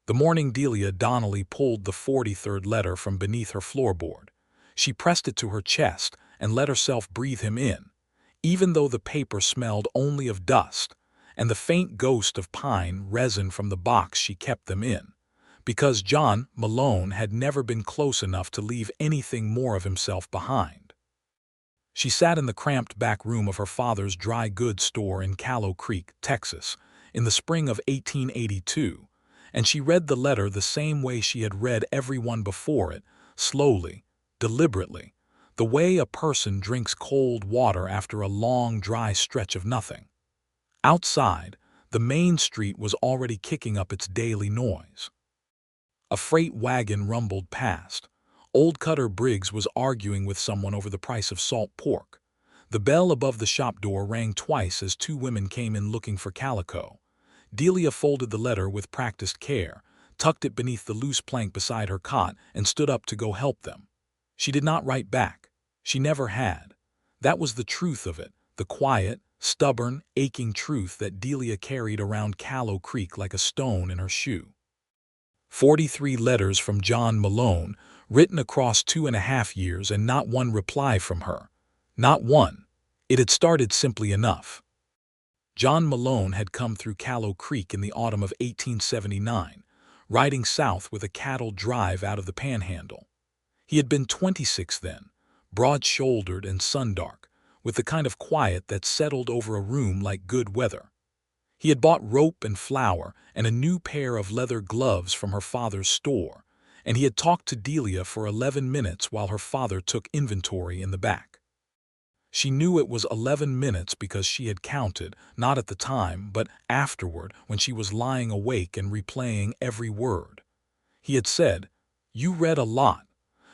The morning Delia Donnelly pulled the 43rd letter from beneath her floorboard. She pressed it to her chest and let herself breathe him in, even though the paper smelled only of dust and the faint ghost of pine resin from the box she kept them in, because John Malone had never been close enough to leave anything more of himself behind. She sat in the cramped back room of her father's dry goods store in Callow Creek, Texas, in the spring of 1882, and she read the letter the same way she had read every one before it, slowly, deliberately, the way a person drinks cold water after a long, dry stretch of nothing. Outside, the main street was already kicking up its daily noise. A freight wagon rumbled past. Old Cutter Briggs was arguing with someone over the price of salt pork. The bell above the shop door rang twice as two women came in looking for calico. Delia folded the letter with practiced care, tucked it beneath the loose plank beside her cot, and stood up to go help them. She did not write back. She never had. That was the truth of it, the quiet, stubborn, aching truth that Delia carried around Callow Creek like a stone in her shoe. 43 letters from John Malone, written across 2.5 years, and not one reply from her. Not one. It had started simply enough. John Malone had come through Callow Creek in the autumn of 1879, riding south with a cattle drive out of the Panhandle. He had been 26 then, broad-shouldered and sun-dark, with the kind of quiet that settled over a room like good weather. He had bought rope and flour and a new pair of leather gloves from her father's store, and he had talked to Delia for 11 minutes while her father took inventory in the back. She knew it was 11 minutes because she had counted, not at the time, but afterward when she was lying awake and replaying every word. He had said, "You read a lot,"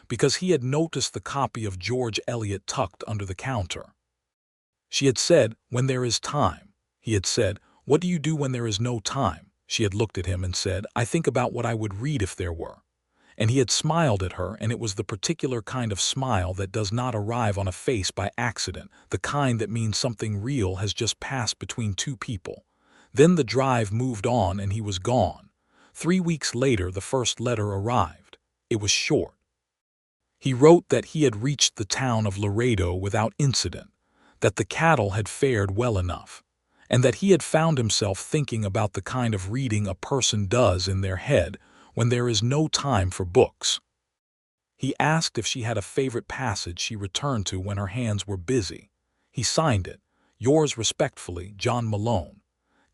because he had noticed the copy of George Eliot tucked under the counter. She had said, "When there is time." He had said, "What do you do when there is no time?" She had looked at him and said, "I think about what I would read if there were." And he had smiled at her, and it was the particular kind of smile that does not arrive on a face by accident, the kind that means something real has just passed between two people. Then the drive moved on and he was gone. 3 weeks later the first letter arrived. It was short. He wrote that he had reached the town of Laredo without incident, that the cattle had fared well enough, and that he had found himself thinking about the kind of reading a person does in their head when there is no time for books. He asked if she had a favorite passage she returned to when her hands were busy. He signed it, "Yours respectfully, John Malone."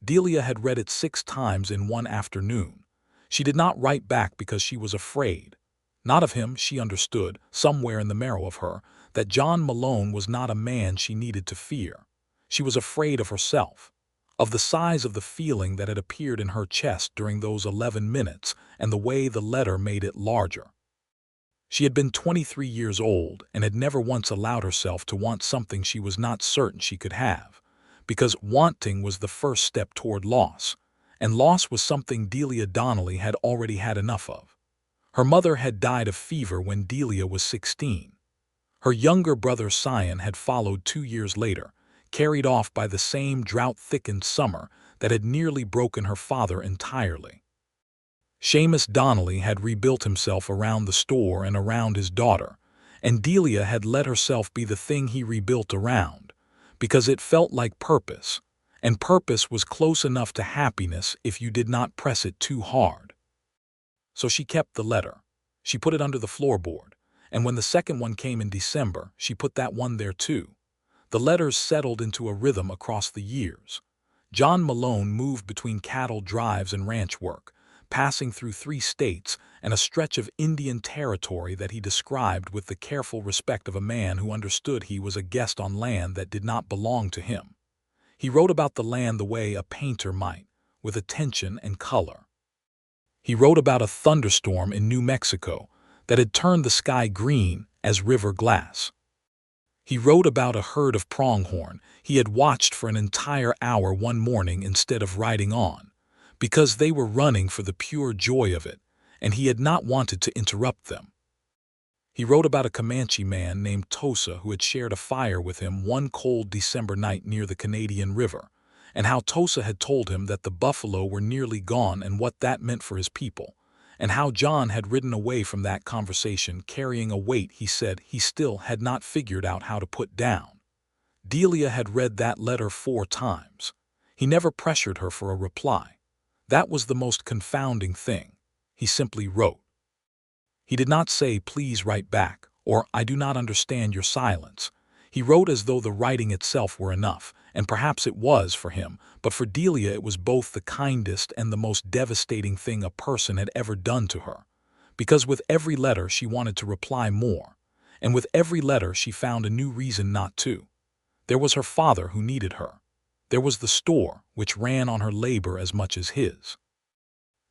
Delia had read it 6 times in one afternoon. She did not write back because she was afraid. Not of him, she understood, somewhere in the marrow of her, that John Malone was not a man she needed to fear. She was afraid of herself, of the size of the feeling that had appeared in her chest during those 11 minutes and the way the letter made it larger. She had been 23 years old and had never once allowed herself to want something she was not certain she could have, because wanting was the first step toward loss, and loss was something Delia Donnelly had already had enough of. Her mother had died of fever when Delia was 16. Her younger brother Cyan had followed 2 years later, carried off by the same drought-thickened summer that had nearly broken her father entirely. Seamus Donnelly had rebuilt himself around the store and around his daughter, and Delia had let herself be the thing he rebuilt around, because it felt like purpose, and purpose was close enough to happiness if you did not press it too hard. So she kept the letter. She put it under the floorboard, and when the second one came in December, she put that one there too. The letters settled into a rhythm across the years. John Malone moved between cattle drives and ranch work, passing through 3 states and a stretch of Indian territory that he described with the careful respect of a man who understood he was a guest on land that did not belong to him. He wrote about the land the way a painter might, with attention and color. He wrote about a thunderstorm in New Mexico that had turned the sky green as river glass. He wrote about a herd of pronghorn he had watched for an entire hour one morning instead of riding on, because they were running for the pure joy of it, and he had not wanted to interrupt them. He wrote about a Comanche man named Tosa who had shared a fire with him one cold December night near the Canadian River, and how Tosa had told him that the buffalo were nearly gone and what that meant for his people, and how John had ridden away from that conversation carrying a weight he said he still had not figured out how to put down. Delia had read that letter 4 times. He never pressured her for a reply. That was the most confounding thing. He simply wrote. He did not say, "Please write back," or "I do not understand your silence." He wrote as though the writing itself were enough, and perhaps it was for him, but for Delia it was both the kindest and the most devastating thing a person had ever done to her. Because with every letter she wanted to reply more, and with every letter she found a new reason not to. There was her father who needed her. There was the store, which ran on her labor as much as his.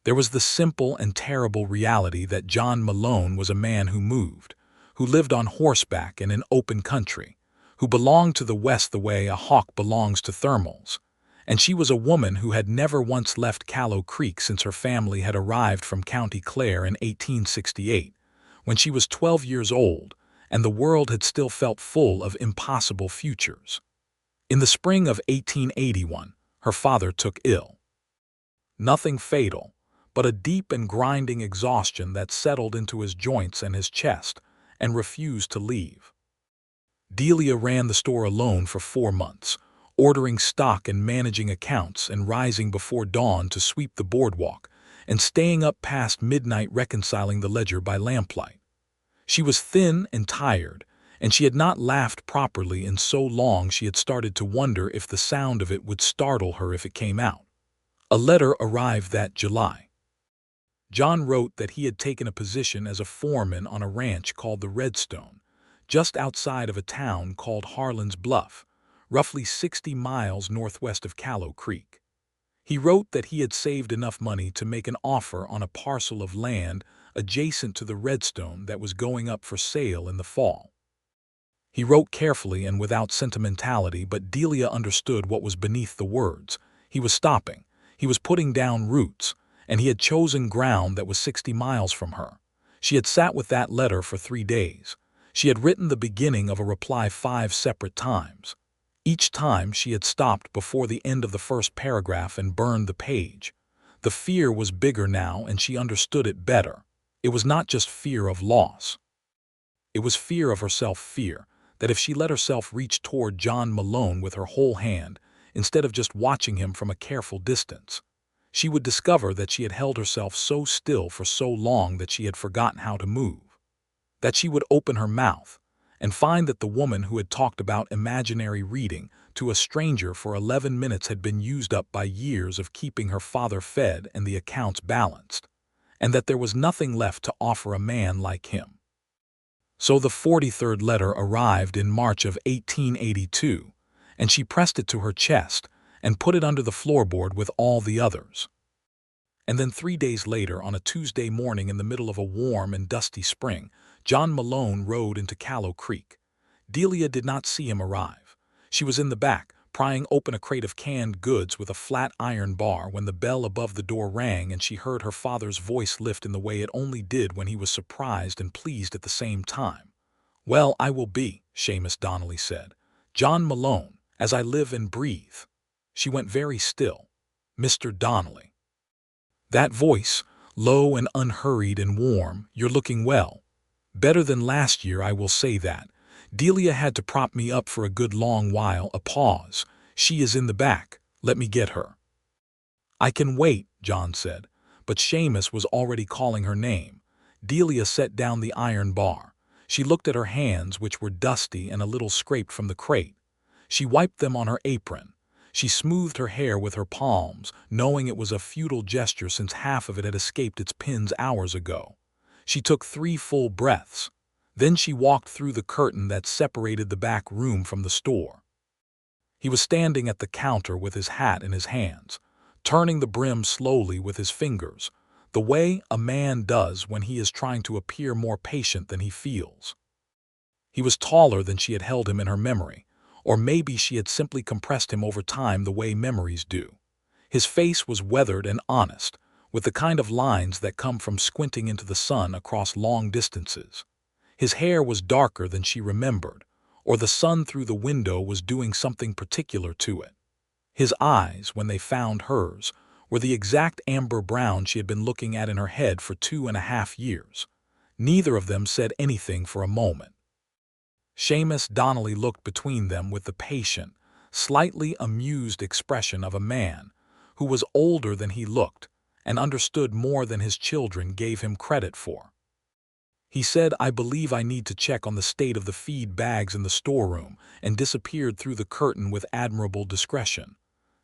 There was the simple and terrible reality that John Malone was a man who moved, who lived on horseback and in open country, who belonged to the West the way a hawk belongs to thermals, and she was a woman who had never once left Callow Creek since her family had arrived from County Clare in 1868, when she was 12 years old, and the world had still felt full of impossible futures. In the spring of 1881, her father took ill. Nothing fatal, but a deep and grinding exhaustion that settled into his joints and his chest and refused to leave. Delia ran the store alone for 4 months, ordering stock and managing accounts and rising before dawn to sweep the boardwalk and staying up past midnight reconciling the ledger by lamplight. She was thin and tired, and she had not laughed properly in so long she had started to wonder if the sound of it would startle her if it came out. A letter arrived that July. John wrote that he had taken a position as a foreman on a ranch called the Redstone, just outside of a town called Harlan's Bluff, roughly 60 miles northwest of Callow Creek. He wrote that he had saved enough money to make an offer on a parcel of land adjacent to the Redstone that was going up for sale in the fall. He wrote carefully and without sentimentality, but Delia understood what was beneath the words. He was stopping. He was putting down roots, and he had chosen ground that was 60 miles from her. She had sat with that letter for 3 days. She had written the beginning of a reply 5 separate times. Each time she had stopped before the end of the first paragraph and burned the page. The fear was bigger now, and she understood it better. It was not just fear of loss. It was fear of herself, fear that if she let herself reach toward John Malone with her whole hand, instead of just watching him from a careful distance, she would discover that she had held herself so still for so long that she had forgotten how to move. That she would open her mouth and find that the woman who had talked about imaginary reading to a stranger for 11 minutes had been used up by years of keeping her father fed and the accounts balanced, and that there was nothing left to offer a man like him. So the 43rd letter arrived in March of 1882, and she pressed it to her chest and put it under the floorboard with all the others. And then 3 days later, on a Tuesday morning in the middle of a warm and dusty spring, John Malone rode into Callow Creek. Delia did not see him arrive. She was in the back, prying open a crate of canned goods with a flat iron bar when the bell above the door rang, and she heard her father's voice lift in the way it only did when he was surprised and pleased at the same time. "Well, I will be," Seamus Donnelly said. "John Malone, as I live and breathe." She went very still. "Mr. Donnelly." That voice, low and unhurried and warm. "You're looking well. Better than last year, I will say that." Delia had to prop me up for a good long while. A pause. "She is in the back. Let me get her." "I can wait," John said, but Seamus was already calling her name. Delia set down the iron bar. She looked at her hands, which were dusty and a little scraped from the crate. She wiped them on her apron. She smoothed her hair with her palms, knowing it was a futile gesture since half of it had escaped its pins hours ago. She took 3 full breaths. Then she walked through the curtain that separated the back room from the store. He was standing at the counter with his hat in his hands, turning the brim slowly with his fingers, the way a man does when he is trying to appear more patient than he feels. He was taller than she had held him in her memory, or maybe she had simply compressed him over time the way memories do. His face was weathered and honest, with the kind of lines that come from squinting into the sun across long distances. His hair was darker than she remembered, or the sun through the window was doing something particular to it. His eyes, when they found hers, were the exact amber brown she had been looking at in her head for 2.5 years. Neither of them said anything for a moment. Seamus Donnelly looked between them with the patient, slightly amused expression of a man who was older than he looked and understood more than his children gave him credit for. He said, "I believe I need to check on the state of the feed bags in the storeroom," and disappeared through the curtain with admirable discretion.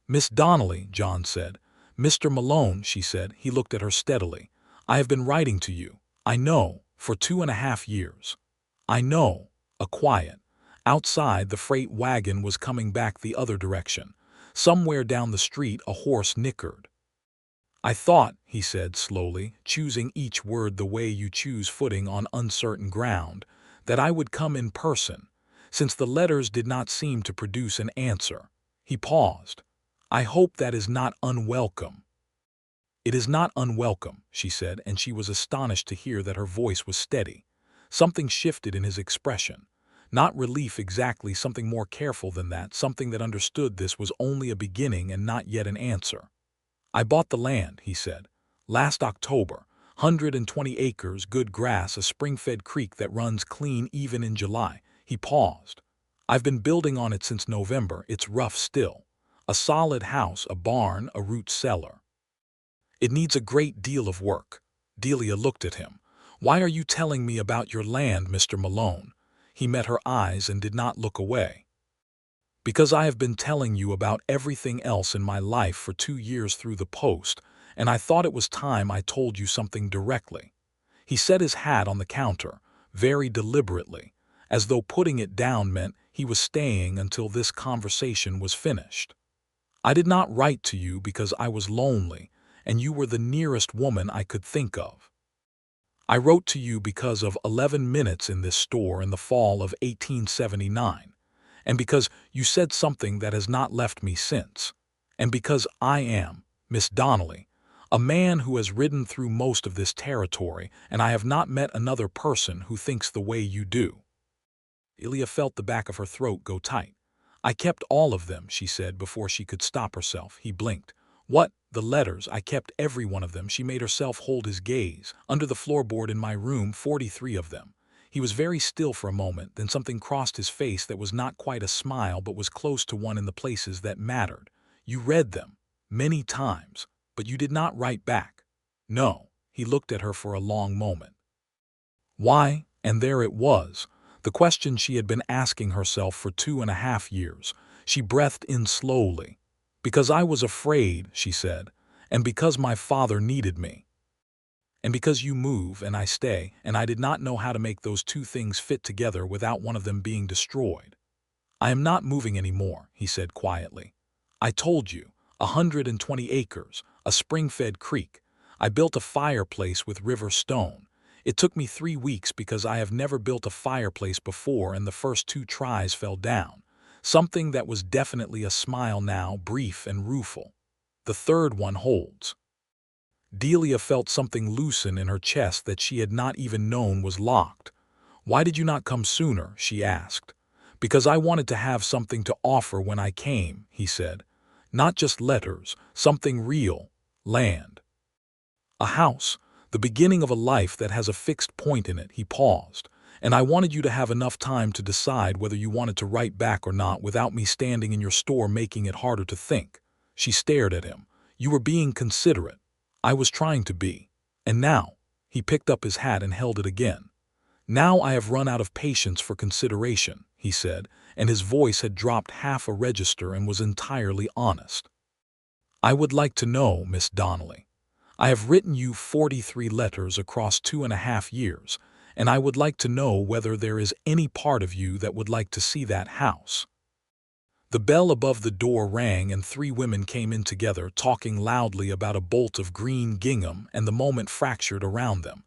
"Miss Donnelly," John said. "Mr. Malone," she said. He looked at her steadily. "I have been writing to you, I know, for 2.5 years. I know." A quiet. Outside, the freight wagon was coming back the other direction. Somewhere down the street, a horse nickered. "I thought," he said slowly, choosing each word the way you choose footing on uncertain ground, "that I would come in person, since the letters did not seem to produce an answer." He paused. "I hope that is not unwelcome." "It is not unwelcome," she said, and she was astonished to hear that her voice was steady. Something shifted in his expression. Not relief exactly, something more careful than that, something that understood this was only a beginning and not yet an answer. "I bought the land," he said, "last October. 120 acres, good grass, a spring-fed creek that runs clean even in July." He paused. "I've been building on it since November. It's rough still. A solid house, a barn, a root cellar. It needs a great deal of work." Delia looked at him. "Why are you telling me about your land, Mr. Malone?" He met her eyes and did not look away. "Because I have been telling you about everything else in my life for 2 years through the post, and I thought it was time I told you something directly." He set his hat on the counter, very deliberately, as though putting it down meant he was staying until this conversation was finished. "I did not write to you because I was lonely, and you were the nearest woman I could think of. I wrote to you because of 11 minutes in this store in the fall of 1879, and because you said something that has not left me since, and because I am, Miss Donnelly, a man who has ridden through most of this territory, and I have not met another person who thinks the way you do." Delia felt the back of her throat go tight. "I kept all of them," she said before she could stop herself. He blinked. "What? The letters? I kept every one of them." She made herself hold his gaze. "Under the floorboard in my room, 43 of them." He was very still for a moment, then something crossed his face that was not quite a smile but was close to one in the places that mattered. "You read them, many times, but you did not write back." "No." He looked at her for a long moment. Why? And there it was, the question she had been asking herself for 2.5 years. She breathed in slowly. "Because I was afraid," she said, "and because my father needed me. And because you move and I stay, and I did not know how to make those two things fit together without one of them being destroyed." "I am not moving anymore," he said quietly. "I told you, 120 acres, a spring-fed creek. I built a fireplace with river stone. It took me 3 weeks because I have never built a fireplace before, and the first 2 tries fell down. Something that was definitely a smile now, brief and rueful. The third one holds." Delia felt something loosen in her chest that she had not even known was locked. "Why did you not come sooner?" she asked. "Because I wanted to have something to offer when I came," he said. "Not just letters, something real. Land. A house, the beginning of a life that has a fixed point in it." He paused. "And I wanted you to have enough time to decide whether you wanted to write back or not without me standing in your store making it harder to think." She stared at him. "You were being considerate." "I was trying to be. And now," he picked up his hat and held it again. "Now I have run out of patience for consideration," he said, and his voice had dropped half a register and was entirely honest. "I would like to know, Miss Donnelly. I have written you 43 letters across 2.5 years, and I would like to know whether there is any part of you that would like to see that house." The bell above the door rang and 3 women came in together, talking loudly about a bolt of green gingham, and the moment fractured around them.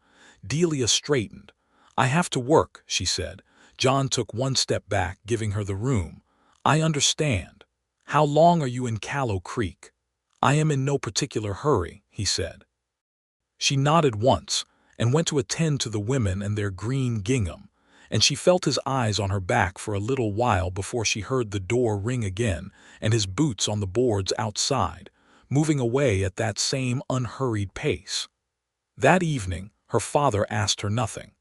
Delia straightened. "I have to work," she said. John took 1 step back, giving her the room. "I understand. How long are you in Callow Creek?" "I am in no particular hurry," he said. She nodded once, and went to attend to the women and their green gingham, and she felt his eyes on her back for a little while before she heard the door ring again and his boots on the boards outside, moving away at that same unhurried pace. That evening, her father asked her nothing.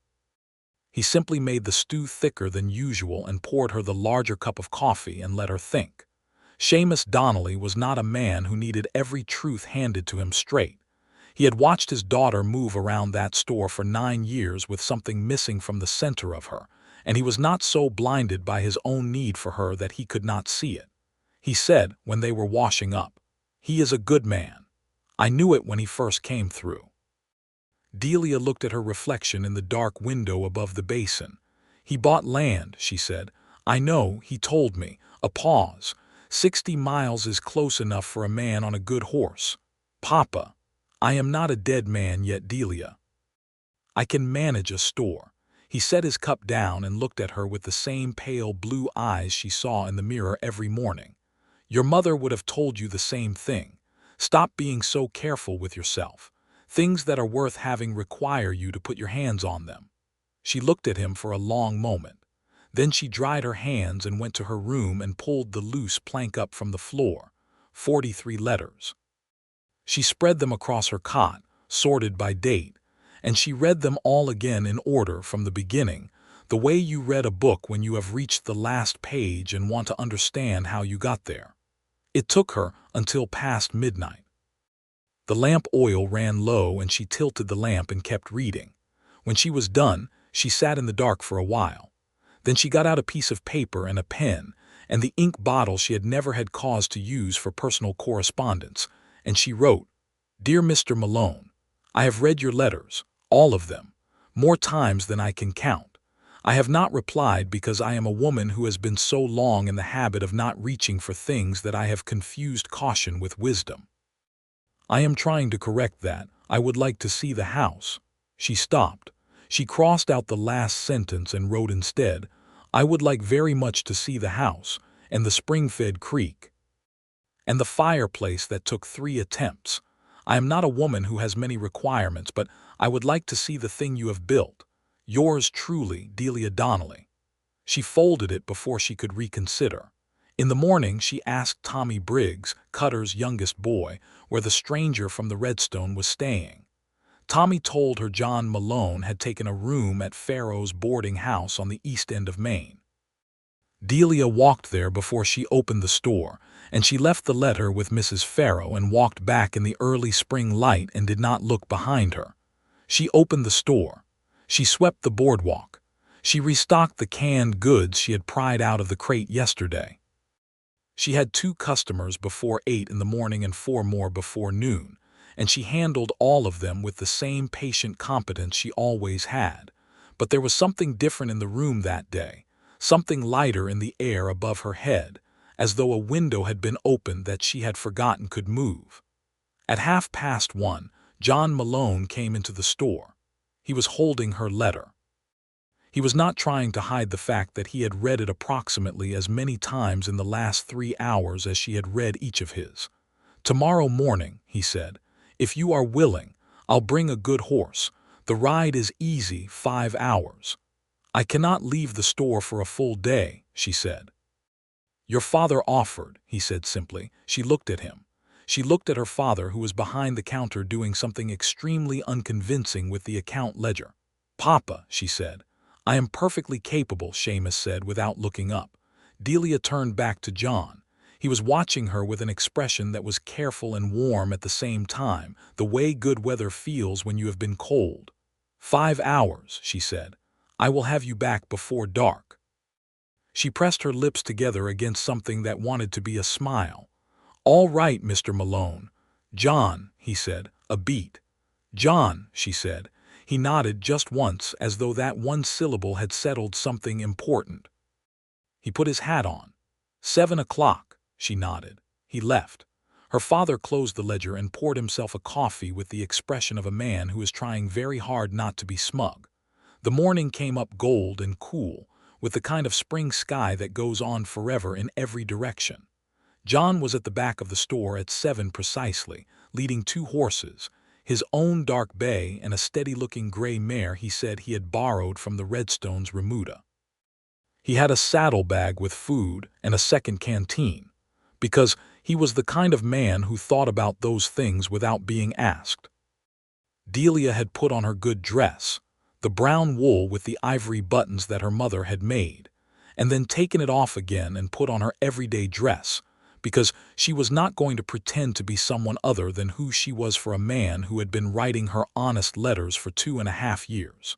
He simply made the stew thicker than usual and poured her the larger cup of coffee and let her think. Seamus Donnelly was not a man who needed every truth handed to him straight. He had watched his daughter move around that store for 9 years with something missing from the center of her, and he was not so blinded by his own need for her that he could not see it. He said, when they were washing up, "He is a good man. I knew it when he first came through." Delia looked at her reflection in the dark window above the basin. "He bought land," she said. "I know, he told me." A pause. 60 miles is close enough for a man on a good horse. "Papa, I am not a dead man yet, Delia. I can manage a store." He set his cup down and looked at her with the same pale blue eyes she saw in the mirror every morning. "Your mother would have told you the same thing. Stop being so careful with yourself. Things that are worth having require you to put your hands on them." She looked at him for a long moment. Then she dried her hands and went to her room and pulled the loose plank up from the floor. 43 letters. She spread them across her cot, sorted by date, and she read them all again in order from the beginning, the way you read a book when you have reached the last page and want to understand how you got there. It took her until past midnight. The lamp oil ran low and she tilted the lamp and kept reading. When she was done, she sat in the dark for a while. Then she got out a piece of paper and a pen, and the ink bottle she had never had cause to use for personal correspondence, and she wrote, "Dear Mr. Malone, I have read your letters, all of them, more times than I can count. I have not replied because I am a woman who has been so long in the habit of not reaching for things that I have confused caution with wisdom. I am trying to correct that. I would like to see the house." She stopped. She crossed out the last sentence and wrote instead, "I would like very much to see the house, and the spring-fed creek, and the fireplace that took 3 attempts. I am not a woman who has many requirements, but I would like to see the thing you have built. Yours truly, Delia Donnelly." She folded it before she could reconsider. In the morning she asked Tommy Briggs, Cutter's youngest boy, where the stranger from the Redstone was staying. Tommy told her John Malone had taken a room at Farrow's boarding house on the east end of Maine. Delia walked there before she opened the store, and she left the letter with Mrs. Farrow and walked back in the early spring light and did not look behind her. She opened the store. She swept the boardwalk. She restocked the canned goods she had pried out of the crate yesterday. She had 2 customers before 8 in the morning and 4 more before noon, and she handled all of them with the same patient competence she always had. But there was something different in the room that day, something lighter in the air above her head, as though a window had been opened that she had forgotten could move. At 1:30, John Malone came into the store. He was holding her letter. He was not trying to hide the fact that he had read it approximately as many times in the last 3 hours as she had read each of his. "Tomorrow morning," he said, "if you are willing, I'll bring a good horse. The ride is easy, 5 hours. "I cannot leave the store for a full day," she said. "Your father offered," he said simply. She looked at him. She looked at her father, who was behind the counter doing something extremely unconvincing with the account ledger. "Papa," she said. "I am perfectly capable," Seamus said without looking up. Delia turned back to John. He was watching her with an expression that was careful and warm at the same time, the way good weather feels when you have been cold. "5 hours," she said. "I will have you back before dark." She pressed her lips together against something that wanted to be a smile. "All right, Mr. Malone." "John," he said, a beat. "John," she said. He nodded just once, as though that one syllable had settled something important. He put his hat on. 7 o'clock. She nodded. He left. Her father closed the ledger and poured himself a coffee with the expression of a man who is trying very hard not to be smug. The morning came up gold and cool, with the kind of spring sky that goes on forever in every direction. John was at the back of the store at 7 precisely, leading 2 horses. his own dark bay and a steady-looking gray mare he said he had borrowed from the Redstones' remuda. He had a saddlebag with food and a second canteen, because he was the kind of man who thought about those things without being asked. Delia had put on her good dress, the brown wool with the ivory buttons that her mother had made, and then taken it off again and put on her everyday dress, because she was not going to pretend to be someone other than who she was for a man who had been writing her honest letters for 2.5 years.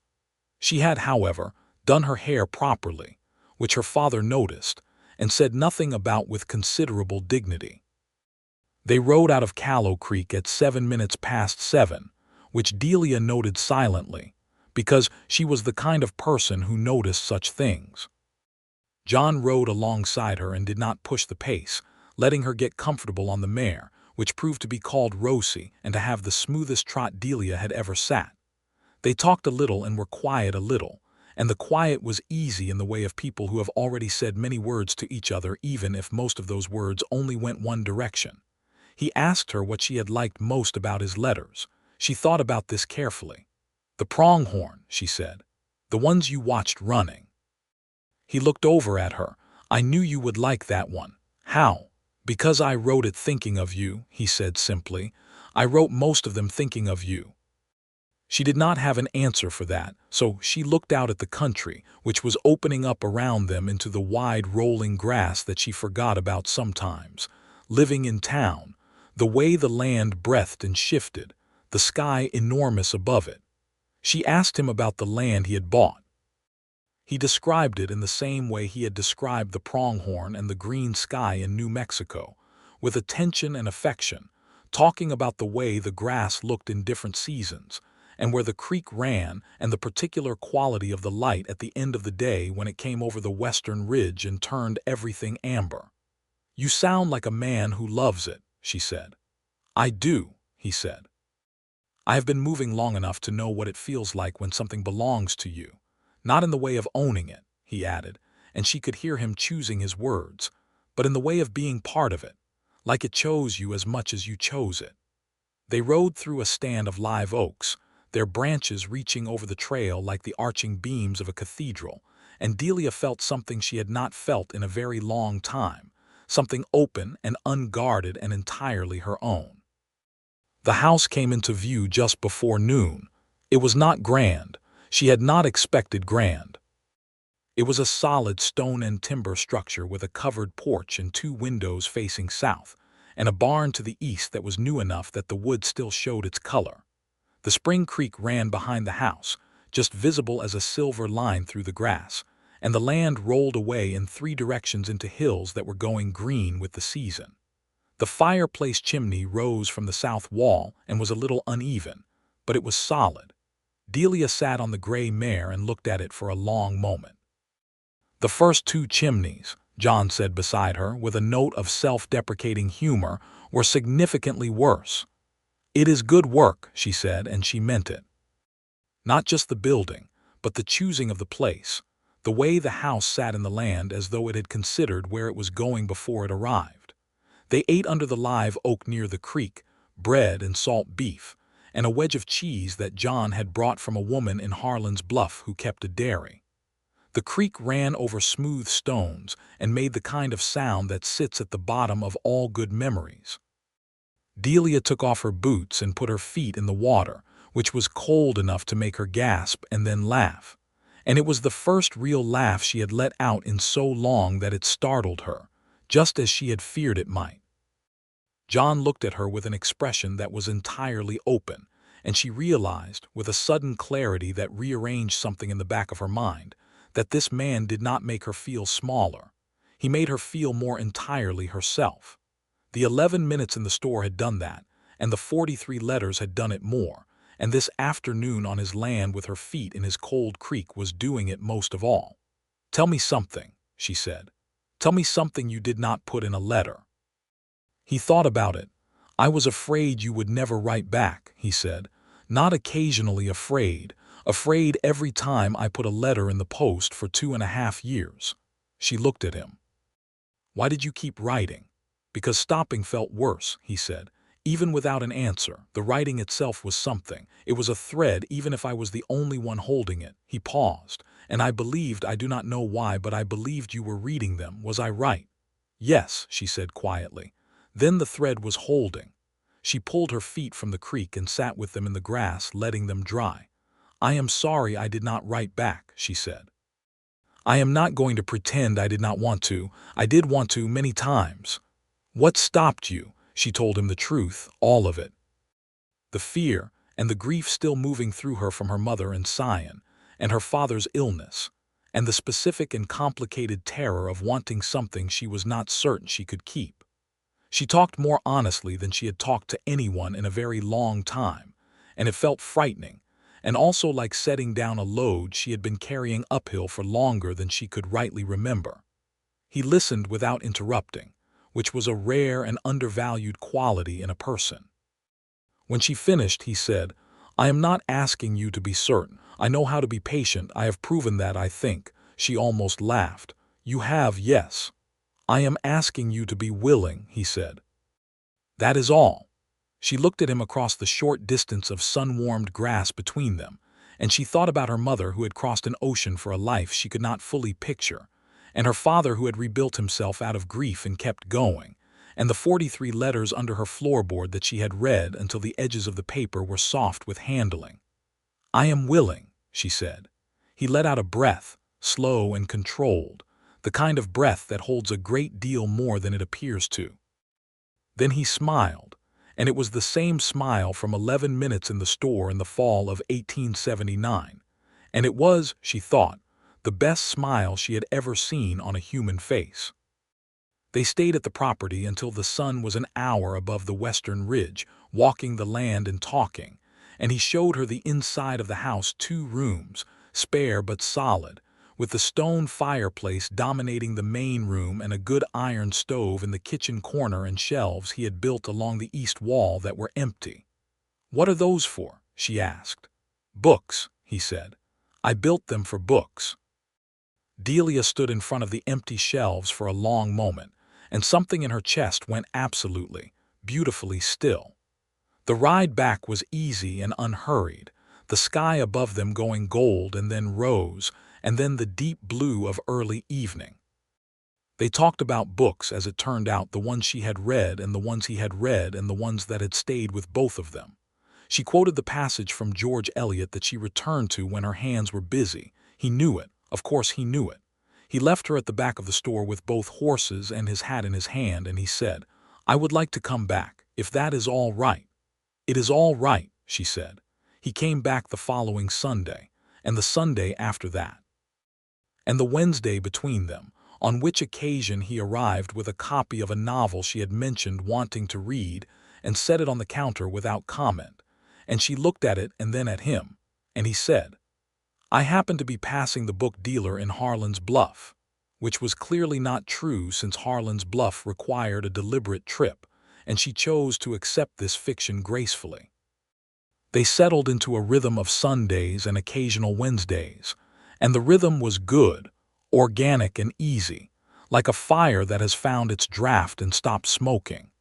She had, however, done her hair properly, which her father noticed, and said nothing about with considerable dignity. They rode out of Callow Creek at 7 minutes past 7, which Delia noted silently, because she was the kind of person who noticed such things. John rode alongside her and did not push the pace, letting her get comfortable on the mare, which proved to be called Rosie and to have the smoothest trot Delia had ever sat. They talked a little and were quiet a little, and the quiet was easy in the way of people who have already said many words to each other, even if most of those words only went one direction. He asked her what she had liked most about his letters. She thought about this carefully. "The pronghorn," she said. "The ones you watched running." He looked over at her. "I knew you would like that one." "How?" "Because I wrote it thinking of you," he said simply. "I wrote most of them thinking of you." She did not have an answer for that, so she looked out at the country, which was opening up around them into the wide rolling grass that she forgot about sometimes. Living in town, the way the land breathed and shifted, the sky enormous above it. She asked him about the land he had bought. He described it in the same way he had described the pronghorn and the green sky in New Mexico, with attention and affection, talking about the way the grass looked in different seasons, and where the creek ran, and the particular quality of the light at the end of the day when it came over the western ridge and turned everything amber. "You sound like a man who loves it," she said. "I do," he said. "I have been moving long enough to know what it feels like when something belongs to you. Not in the way of owning it," he added, and she could hear him choosing his words, "but in the way of being part of it, like it chose you as much as you chose it." They rode through a stand of live oaks, their branches reaching over the trail like the arching beams of a cathedral, and Delia felt something she had not felt in a very long time, something open and unguarded and entirely her own. The house came into view just before noon. It was not grand. She had not expected grand. It was a solid stone and timber structure with a covered porch and 2 windows facing south, and a barn to the east that was new enough that the wood still showed its color. The spring creek ran behind the house, just visible as a silver line through the grass, and the land rolled away in 3 directions into hills that were going green with the season. The fireplace chimney rose from the south wall and was a little uneven, but it was solid. Delia sat on the gray mare and looked at it for a long moment. "The first 2 chimneys," John said beside her with a note of self-deprecating humor, "were significantly worse." "It is good work," she said, and she meant it. Not just the building, but the choosing of the place, the way the house sat in the land as though it had considered where it was going before it arrived. They ate under the live oak near the creek, bread and salt beef, and a wedge of cheese that John had brought from a woman in Harlan's Bluff who kept a dairy. The creek ran over smooth stones and made the kind of sound that sits at the bottom of all good memories. Delia took off her boots and put her feet in the water, which was cold enough to make her gasp and then laugh. And it was the first real laugh she had let out in so long that it startled her, just as she had feared it might. John looked at her with an expression that was entirely open, and she realized, with a sudden clarity that rearranged something in the back of her mind, that this man did not make her feel smaller. He made her feel more entirely herself. The 11 minutes in the store had done that, and the 43 letters had done it more, and this afternoon on his land with her feet in his cold creek was doing it most of all. "Tell me something," she said. "Tell me something you did not put in a letter." He thought about it. "I was afraid you would never write back," he said. "Not occasionally afraid. Afraid every time I put a letter in the post for 2.5 years. She looked at him. "Why did you keep writing?" "Because stopping felt worse," he said. Even without an answer, the writing itself was something. It was a thread, even if I was the only one holding it. He paused, and I believed, I do not know why, but I believed you were reading them. Was I right? Yes, she said quietly. Then the thread was holding. She pulled her feet from the creek and sat with them in the grass, letting them dry. I am sorry I did not write back, she said. I am not going to pretend I did not want to. I did want to many times. What stopped you? She told him the truth, all of it. The fear and the grief still moving through her from her mother and Sion, and her father's illness, and the specific and complicated terror of wanting something she was not certain she could keep. She talked more honestly than she had talked to anyone in a very long time, and it felt frightening, and also like setting down a load she had been carrying uphill for longer than she could rightly remember. He listened without interrupting, which was a rare and undervalued quality in a person. When she finished, he said, I am not asking you to be certain. I know how to be patient. I have proven that, I think. She almost laughed. You have, yes. I am asking you to be willing, he said. That is all. She looked at him across the short distance of sun-warmed grass between them, and she thought about her mother who had crossed an ocean for a life she could not fully picture, and her father who had rebuilt himself out of grief and kept going, and the 43 letters under her floorboard that she had read until the edges of the paper were soft with handling. I am willing, she said. He let out a breath, slow and controlled, the kind of breath that holds a great deal more than it appears to. Then he smiled, and it was the same smile from 11 minutes in the store in the fall of 1879, and it was, she thought, the best smile she had ever seen on a human face. They stayed at the property until the sun was an hour above the western ridge, walking the land and talking, and he showed her the inside of the house, 2 rooms, spare but solid, with the stone fireplace dominating the main room and a good iron stove in the kitchen corner and shelves he had built along the east wall that were empty. What are those for? She asked. Books, he said. I built them for books. Delia stood in front of the empty shelves for a long moment, and something in her chest went absolutely, beautifully still. The ride back was easy and unhurried, the sky above them going gold and then rose, and then the deep blue of early evening. They talked about books, as it turned out, the ones she had read and the ones he had read and the ones that had stayed with both of them. She quoted the passage from George Eliot that she returned to when her hands were busy. He knew it. Of course he knew it. He left her at the back of the store with both horses and his hat in his hand, and he said, I would like to come back, if that is all right. It is all right, she said. He came back the following Sunday, and the Sunday after that, and the Wednesday between them, on which occasion he arrived with a copy of a novel she had mentioned wanting to read and set it on the counter without comment, and she looked at it and then at him, and he said, I happened to be passing the book dealer in Harlan's Bluff, which was clearly not true since Harlan's Bluff required a deliberate trip, and she chose to accept this fiction gracefully. They settled into a rhythm of Sundays and occasional Wednesdays, and the rhythm was good, organic and easy, like a fire that has found its draft and stopped smoking.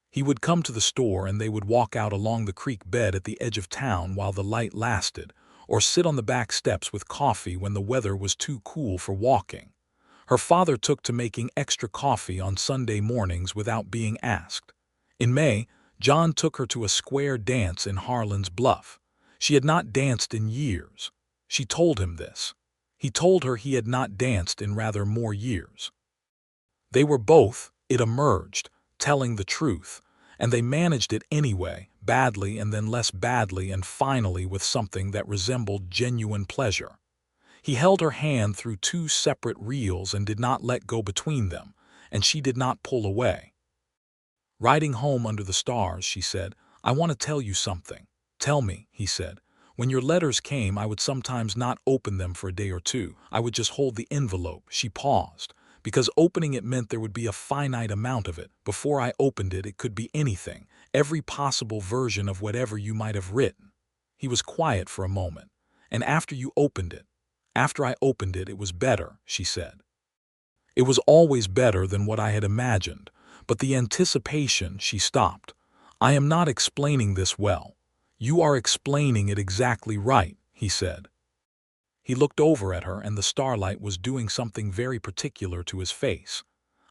He would come to the store and they would walk out along the creek bed at the edge of town while the light lasted, or sit on the back steps with coffee when the weather was too cool for walking. Her father took to making extra coffee on Sunday mornings without being asked. In May, John took her to a square dance in Harlan's Bluff. She had not danced in years. She told him this. He told her he had not danced in rather more years. They were both, it emerged, telling the truth, and they managed it anyway, badly and then less badly and finally with something that resembled genuine pleasure. He held her hand through 2 separate reels and did not let go between them, and she did not pull away. Riding home under the stars, she said, I want to tell you something. Tell me, he said. When your letters came, I would sometimes not open them for a day or 2. I would just hold the envelope. She paused, because opening it meant there would be a finite amount of it. Before I opened it, it could be anything, every possible version of whatever you might have written. He was quiet for a moment. And after I opened it, it was better, she said. It was always better than what I had imagined, but the anticipation, she stopped. "I am not explaining this well. You are explaining it exactly right," he said. He looked over at her, and the starlight was doing something very particular to his face.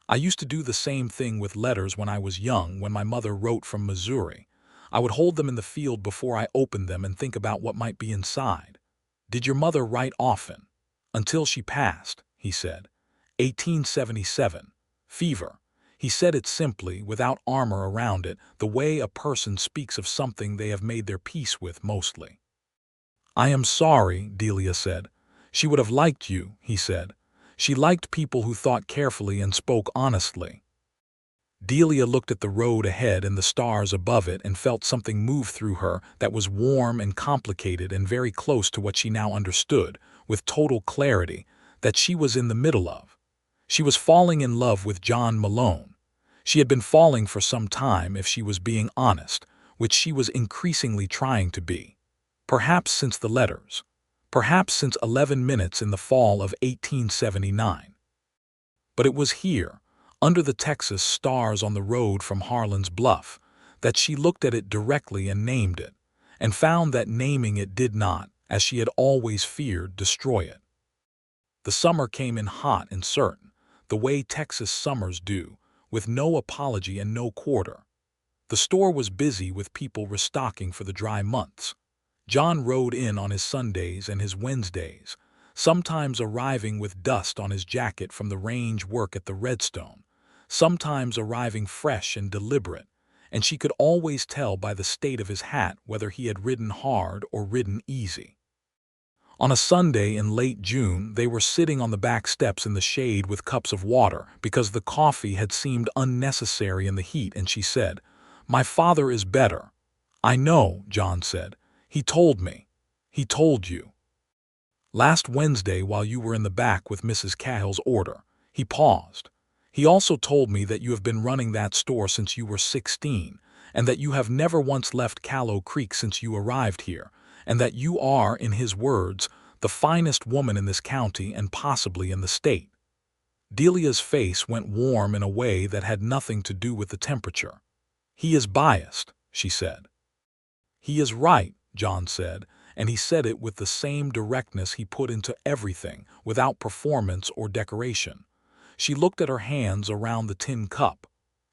"I used to do the same thing with letters when I was young, when my mother wrote from Missouri. I would hold them in the field before I opened them and think about what might be inside." "Did your mother write often?" "Until she passed," he said. 1877. Fever. He said it simply, without armor around it, the way a person speaks of something they have made their peace with mostly. "I am sorry," Delia said. "She would have liked you," he said. "She liked people who thought carefully and spoke honestly." Delia looked at the road ahead and the stars above it and felt something move through her that was warm and complicated and very close to what she now understood, with total clarity, that she was in the middle of. She was falling in love with John Malone. She had been falling for some time, if she was being honest, which she was increasingly trying to be. Perhaps since the letters. Perhaps since 11 minutes in the fall of 1879. But it was here, under the Texas stars on the road from Harlan's Bluff, that she looked at it directly and named it, and found that naming it did not, as she had always feared, destroy it. The summer came in hot and certain, the way Texas summers do, with no apology and no quarter. The store was busy with people restocking for the dry months. John rode in on his Sundays and his Wednesdays, sometimes arriving with dust on his jacket from the range work at the Redstone, sometimes arriving fresh and deliberate, and she could always tell by the state of his hat whether he had ridden hard or ridden easy. On a Sunday in late June, they were sitting on the back steps in the shade with cups of water because the coffee had seemed unnecessary in the heat, and she said, "My father is better." "I know," John said. "He told me." "He told you." "Last Wednesday while you were in the back with Mrs. Cahill's order." He paused. "He also told me that you have been running that store since you were 16, and that you have never once left Callow Creek since you arrived here, and that you are, in his words, the finest woman in this county and possibly in the state." Delia's face went warm in a way that had nothing to do with the temperature. "He is biased," she said. "He is right," John said, and he said it with the same directness he put into everything, without performance or decoration. She looked at her hands around the tin cup.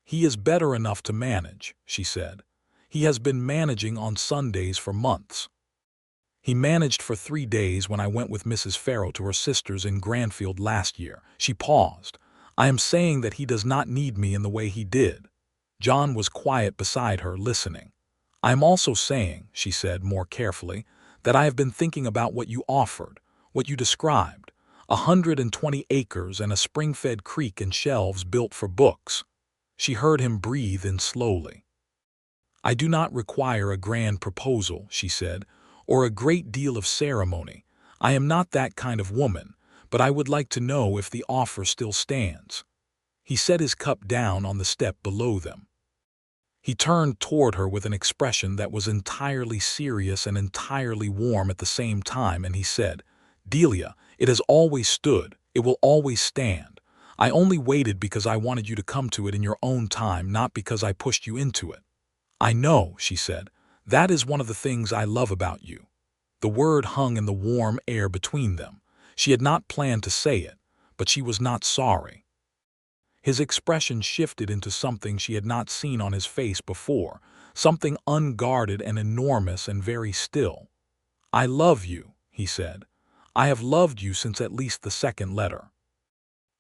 "He is better enough to manage," she said. "He has been managing on Sundays for months. He managed for 3 days when I went with Mrs. Farrow to her sister's in Granfield last year." She paused. "I am saying that he does not need me in the way he did." John was quiet beside her, listening. "I am also saying," she said more carefully, "that I have been thinking about what you offered, what you described, 120 acres and a spring-fed creek and shelves built for books." She heard him breathe in slowly. "I do not require a grand proposal," she said, "or a great deal of ceremony. I am not that kind of woman, but I would like to know if the offer still stands." He set his cup down on the step below them. He turned toward her with an expression that was entirely serious and entirely warm at the same time, and he said, "Delia, it has always stood, it will always stand. I only waited because I wanted you to come to it in your own time, not because I pushed you into it." "I know," she said. "That is one of the things I love about you." The word hung in the warm air between them. She had not planned to say it, but she was not sorry. His expression shifted into something she had not seen on his face before, something unguarded and enormous and very still. "I love you," he said. "I have loved you since at least the second letter.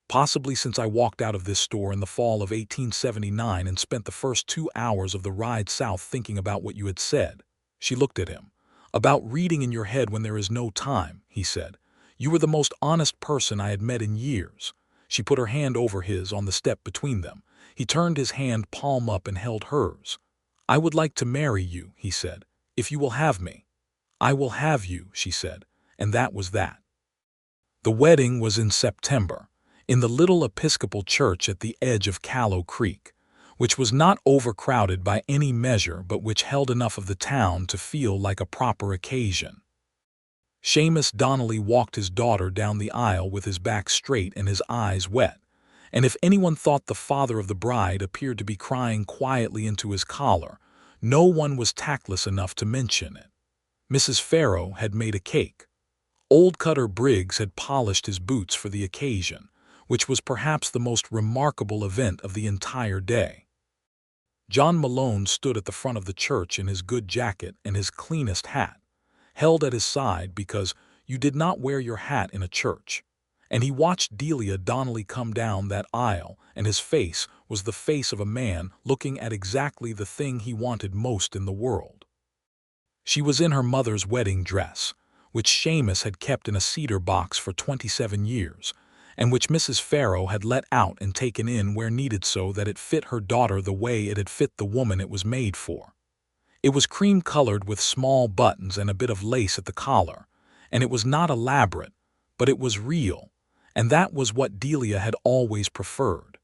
Possibly since I walked out of this store in the fall of 1879 and spent the first 2 hours of the ride south thinking about what you had said." She looked at him. "About reading in your head when there is no time," he said. "You were the most honest person I had met in years." She put her hand over his on the step between them. He turned his hand palm up and held hers. "I would like to marry you," he said, "if you will have me." "I will have you," she said, and that was that. The wedding was in September, in the little Episcopal church at the edge of Callow Creek, which was not overcrowded by any measure but which held enough of the town to feel like a proper occasion. Seamus Donnelly walked his daughter down the aisle with his back straight and his eyes wet, and if anyone thought the father of the bride appeared to be crying quietly into his collar, No one was tactless enough to mention it. Mrs. Farrow had made a cake. Old Cutter Briggs had polished his boots for the occasion, which was perhaps the most remarkable event of the entire day. John Malone stood at the front of the church in his good jacket and his cleanest hat, held at his side because you did not wear your hat in a church, and he watched Delia Donnelly come down that aisle, and his face was the face of a man looking at exactly the thing he wanted most in the world. She was in her mother's wedding dress, which Seamus had kept in a cedar box for 27 years, and which Mrs. Farrow had let out and taken in where needed so that it fit her daughter the way it had fit the woman it was made for. It was cream-colored with small buttons and a bit of lace at the collar, and it was not elaborate, but it was real, and that was what Delia had always preferred.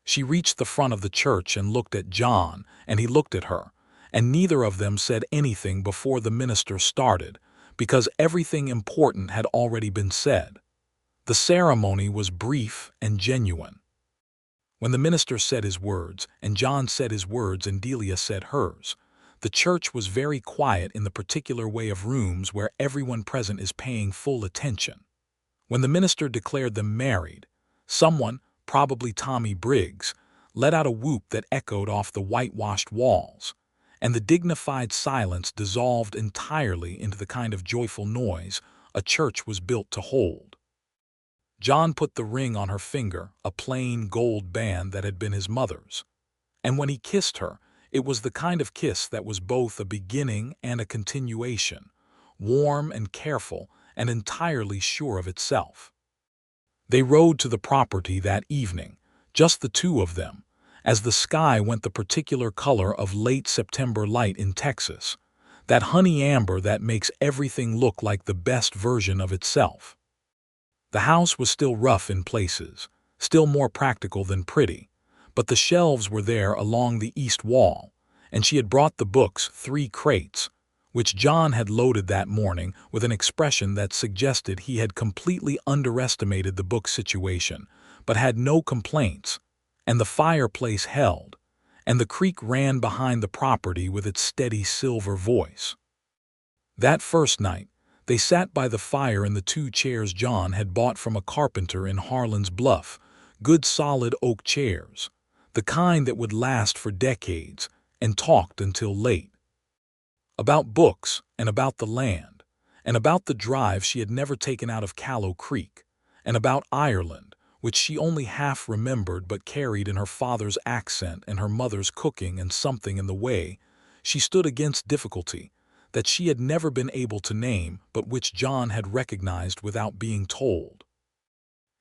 She reached the front of the church and looked at John, and he looked at her, and neither of them said anything before the minister started, because everything important had already been said. The ceremony was brief and genuine. When the minister said his words, and John said his words and Delia said hers, the church was very quiet in the particular way of rooms where everyone present is paying full attention. When the minister declared them married, someone, probably Tommy Briggs, let out a whoop that echoed off the whitewashed walls, and the dignified silence dissolved entirely into the kind of joyful noise a church was built to hold. John put the ring on her finger, a plain gold band that had been his mother's, and when he kissed her, it was the kind of kiss that was both a beginning and a continuation, warm and careful and entirely sure of itself. They rode to the property that evening, just the two of them, as the sky went the particular color of late September light in Texas, that honey amber that makes everything look like the best version of itself. The house was still rough in places, still more practical than pretty, but the shelves were there along the east wall, and she had brought the books, 3 crates, which John had loaded that morning with an expression that suggested he had completely underestimated the book situation, but had no complaints, and the fireplace held, and the creek ran behind the property with its steady silver voice. That first night, they sat by the fire in the 2 chairs John had bought from a carpenter in Harlan's Bluff, good solid oak chairs, the kind that would last for decades, and talked until late. About books, and about the land, and about the drive she had never taken out of Callow Creek, and about Ireland, which she only half remembered but carried in her father's accent and her mother's cooking and something in the way she stood against difficulty that she had never been able to name but which John had recognized without being told.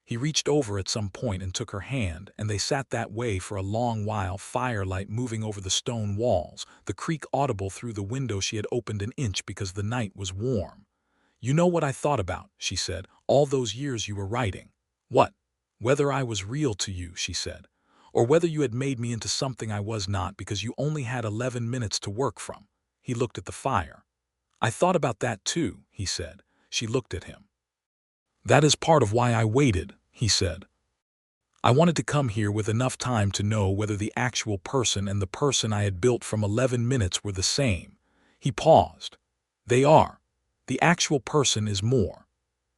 He reached over at some point and took her hand, and they sat that way for a long while, firelight moving over the stone walls, the creek audible through the window she had opened an inch because the night was warm. "You know what I thought about," she said, "all those years you were writing." "What?" "Whether I was real to you," she said, "or whether you had made me into something I was not because you only had 11 minutes to work from." He looked at the fire. "I thought about that too," he said. She looked at him. "That is part of why I waited," he said. "I wanted to come here with enough time to know whether the actual person and the person I had built from 11 minutes were the same." He paused. "They are. The actual person is more."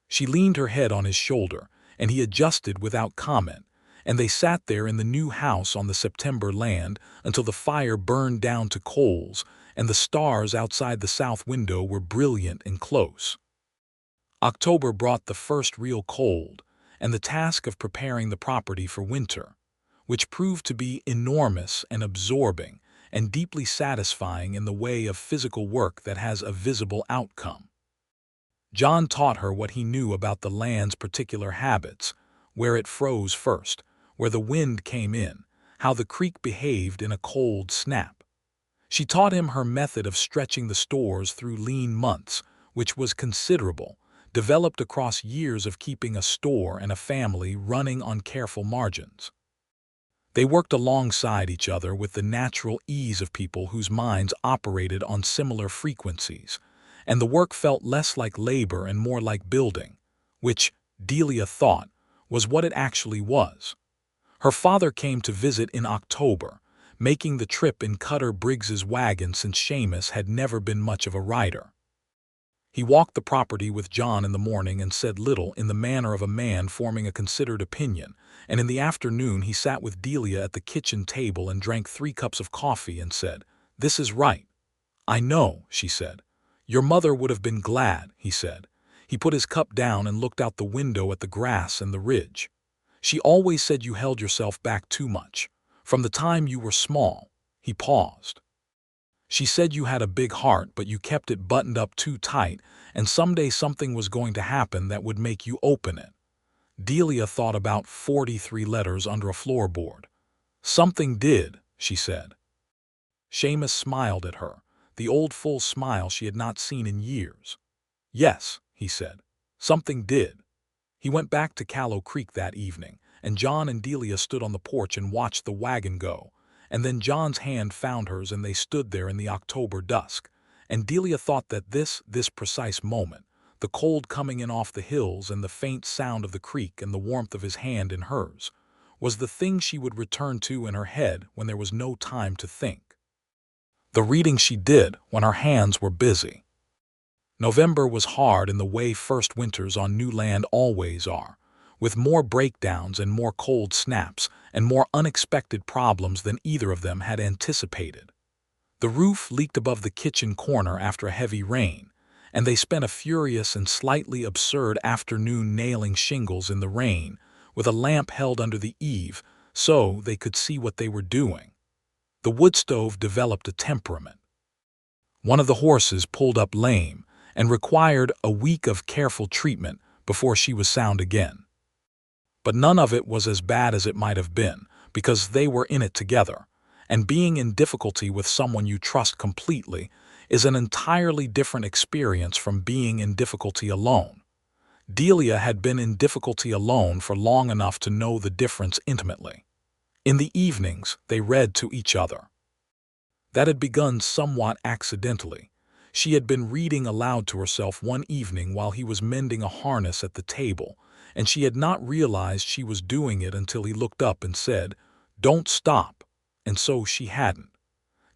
She leaned her head on his shoulder, and he adjusted without comment, and they sat there in the new house on the September land until the fire burned down to coals and the stars outside the south window were brilliant and close. October brought the first real cold, and the task of preparing the property for winter, which proved to be enormous and absorbing and deeply satisfying in the way of physical work that has a visible outcome. John taught her what he knew about the land's particular habits, where it froze first, where the wind came in, how the creek behaved in a cold snap. She taught him her method of stretching the stores through lean months, which was considerable, developed across years of keeping a store and a family running on careful margins. They worked alongside each other with the natural ease of people whose minds operated on similar frequencies, and the work felt less like labor and more like building, which, Delia thought, was what it actually was. Her father came to visit in October, making the trip in Cutter Briggs's wagon since Seamus had never been much of a rider. He walked the property with John in the morning and said little in the manner of a man forming a considered opinion, and in the afternoon he sat with Delia at the kitchen table and drank 3 cups of coffee and said, "This is right." "I know," she said. "Your mother would have been glad," he said. He put his cup down and looked out the window at the grass and the ridge. "She always said you held yourself back too much. From the time you were small." He paused. "She said you had a big heart, but you kept it buttoned up too tight, and someday something was going to happen that would make you open it." Delia thought about 43 letters under a floorboard. "Something did," she said. Seamus smiled at her, the old full smile she had not seen in years. "Yes," he said, "something did." He went back to Callow Creek that evening, and John and Delia stood on the porch and watched the wagon go, and then John's hand found hers and they stood there in the October dusk, and Delia thought that this precise moment, the cold coming in off the hills and the faint sound of the creek and the warmth of his hand in hers, was the thing she would return to in her head when there was no time to think. The reading she did when her hands were busy. November was hard in the way first winters on new land always are, with more breakdowns and more cold snaps and more unexpected problems than either of them had anticipated. The roof leaked above the kitchen corner after a heavy rain, and they spent a furious and slightly absurd afternoon nailing shingles in the rain, with a lamp held under the eave so they could see what they were doing. The wood stove developed a temperament. One of the horses pulled up lame and required a week of careful treatment before she was sound again. But none of it was as bad as it might have been, because they were in it together, and being in difficulty with someone you trust completely is an entirely different experience from being in difficulty alone. Delia had been in difficulty alone for long enough to know the difference intimately. In the evenings, they read to each other. That had begun somewhat accidentally. She had been reading aloud to herself one evening while he was mending a harness at the table, and she had not realized she was doing it until he looked up and said, "Don't stop," and so she hadn't.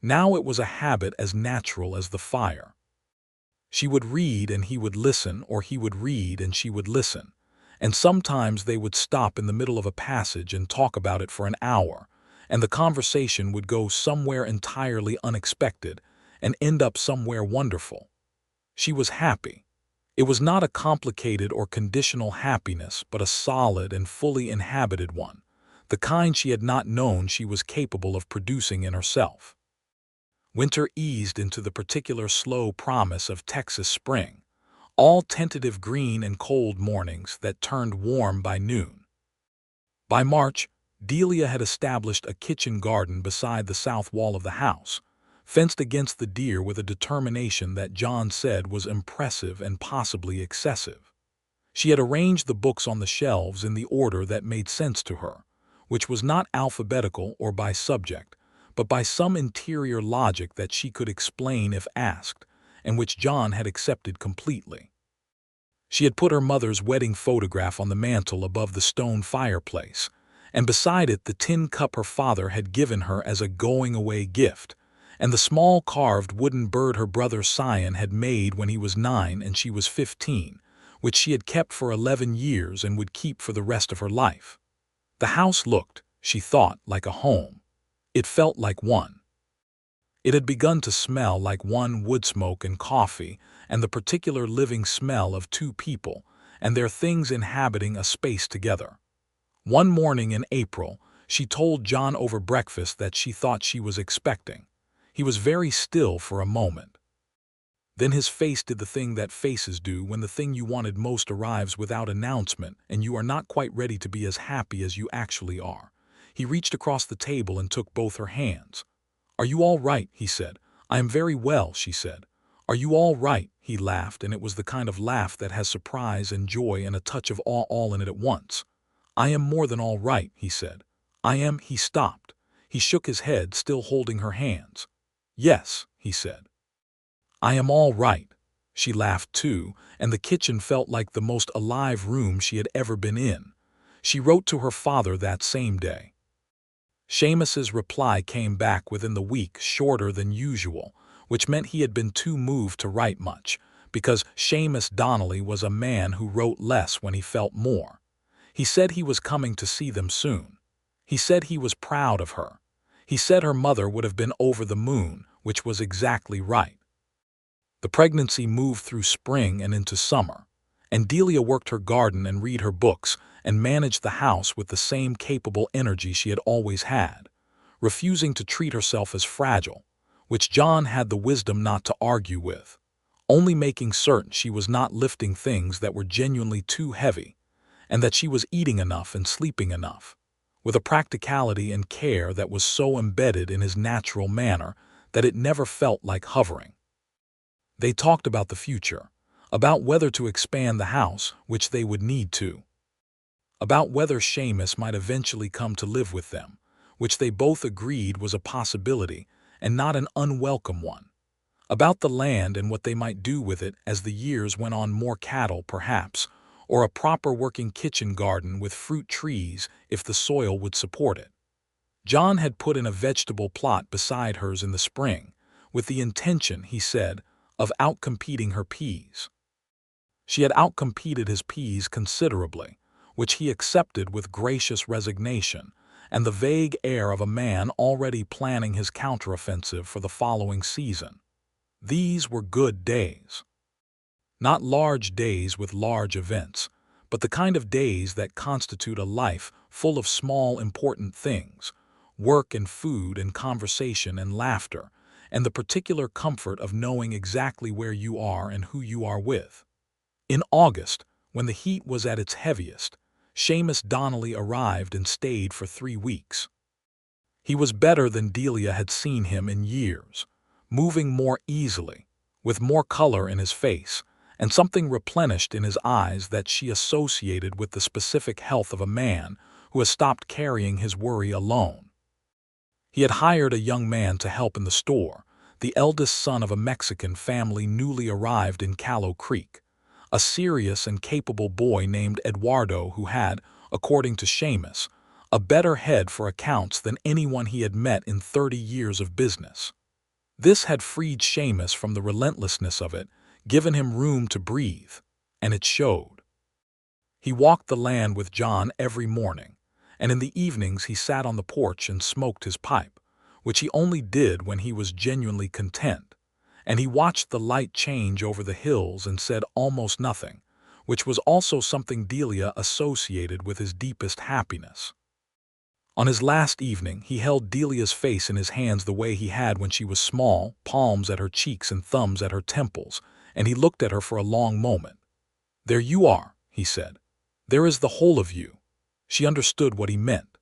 Now it was a habit as natural as the fire. She would read and he would listen, or he would read and she would listen, and sometimes they would stop in the middle of a passage and talk about it for an hour, and the conversation would go somewhere entirely unexpected and end up somewhere wonderful. She was happy. It was not a complicated or conditional happiness, but a solid and fully inhabited one, the kind she had not known she was capable of producing in herself. Winter eased into the particular slow promise of Texas spring, all tentative green and cold mornings that turned warm by noon. By March, Delia had established a kitchen garden beside the south wall of the house, fenced against the deer with a determination that John said was impressive and possibly excessive. She had arranged the books on the shelves in the order that made sense to her, which was not alphabetical or by subject, but by some interior logic that she could explain if asked, and which John had accepted completely. She had put her mother's wedding photograph on the mantel above the stone fireplace, and beside it the tin cup her father had given her as a going-away gift, and the small carved wooden bird her brother Sion had made when he was 9 and she was 15, which she had kept for 11 years and would keep for the rest of her life. The house looked, she thought, like a home. It felt like one. It had begun to smell like one, wood smoke and coffee, and the particular living smell of 2 people, and their things inhabiting a space together. One morning in April, she told John over breakfast that she thought she was expecting. He was very still for a moment. Then his face did the thing that faces do when the thing you wanted most arrives without announcement and you are not quite ready to be as happy as you actually are. He reached across the table and took both her hands. "Are you all right?" he said. "I am very well," she said. "Are you all right?" He laughed, and it was the kind of laugh that has surprise and joy and a touch of awe all in it at once. "I am more than all right," he said. "I am—" He stopped. He shook his head, still holding her hands. "Yes," he said. "I am all right." She laughed too, and the kitchen felt like the most alive room she had ever been in. She wrote to her father that same day. Seamus's reply came back within the week, shorter than usual, which meant he had been too moved to write much, because Delia Donnelly was a man who wrote less when he felt more. He said he was coming to see them soon. He said he was proud of her. He said her mother would have been over the moon, which was exactly right. The pregnancy moved through spring and into summer, and Delia worked her garden and read her books and managed the house with the same capable energy she had always had, refusing to treat herself as fragile, which John had the wisdom not to argue with, only making certain she was not lifting things that were genuinely too heavy, and that she was eating enough and sleeping enough, with a practicality and care that was so embedded in his natural manner that it never felt like hovering. They talked about the future, about whether to expand the house, which they would need to, about whether Seamus might eventually come to live with them, which they both agreed was a possibility and not an unwelcome one, about the land and what they might do with it as the years went on, more cattle perhaps, or a proper working kitchen garden with fruit trees if the soil would support it. John had put in a vegetable plot beside hers in the spring, with the intention, he said, of outcompeting her peas. She had outcompeted his peas considerably, which he accepted with gracious resignation and the vague air of a man already planning his counteroffensive for the following season. These were good days. Not large days with large events, but the kind of days that constitute a life full of small important things, work and food and conversation and laughter, and the particular comfort of knowing exactly where you are and who you are with. In August, when the heat was at its heaviest, Seamus Donnelly arrived and stayed for 3 weeks. He was better than Delia had seen him in years, moving more easily, with more color in his face, and something replenished in his eyes that she associated with the specific health of a man who has stopped carrying his worry alone. He had hired a young man to help in the store, the eldest son of a Mexican family newly arrived in Callow Creek, a serious and capable boy named Eduardo who had, according to Seamus, a better head for accounts than anyone he had met in 30 years of business. This had freed Seamus from the relentlessness of it, given him room to breathe, and it showed. He walked the land with John every morning, and in the evenings he sat on the porch and smoked his pipe, which he only did when he was genuinely content, and he watched the light change over the hills and said almost nothing, which was also something Delia associated with his deepest happiness. On his last evening, he held Delia's face in his hands the way he had when she was small, palms at her cheeks and thumbs at her temples, and he looked at her for a long moment. "There you are," he said. "There is the whole of you." She understood what he meant.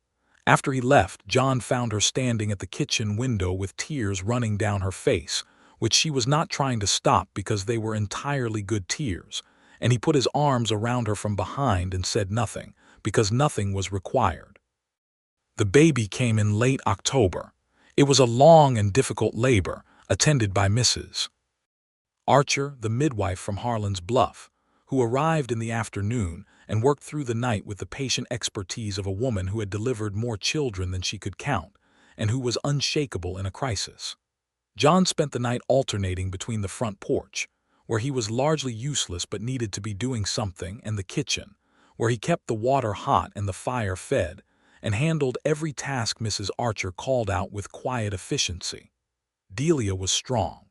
After he left, John found her standing at the kitchen window with tears running down her face, which she was not trying to stop because they were entirely good tears, and he put his arms around her from behind and said nothing, because nothing was required. The baby came in late October. It was a long and difficult labor, attended by Mrs. Archer, the midwife from Harlan's Bluff, who arrived in the afternoon and worked through the night with the patient expertise of a woman who had delivered more children than she could count, and who was unshakable in a crisis. John spent the night alternating between the front porch, where he was largely useless but needed to be doing something, and the kitchen, where he kept the water hot and the fire fed, and handled every task Mrs. Archer called out with quiet efficiency. Delia was strong.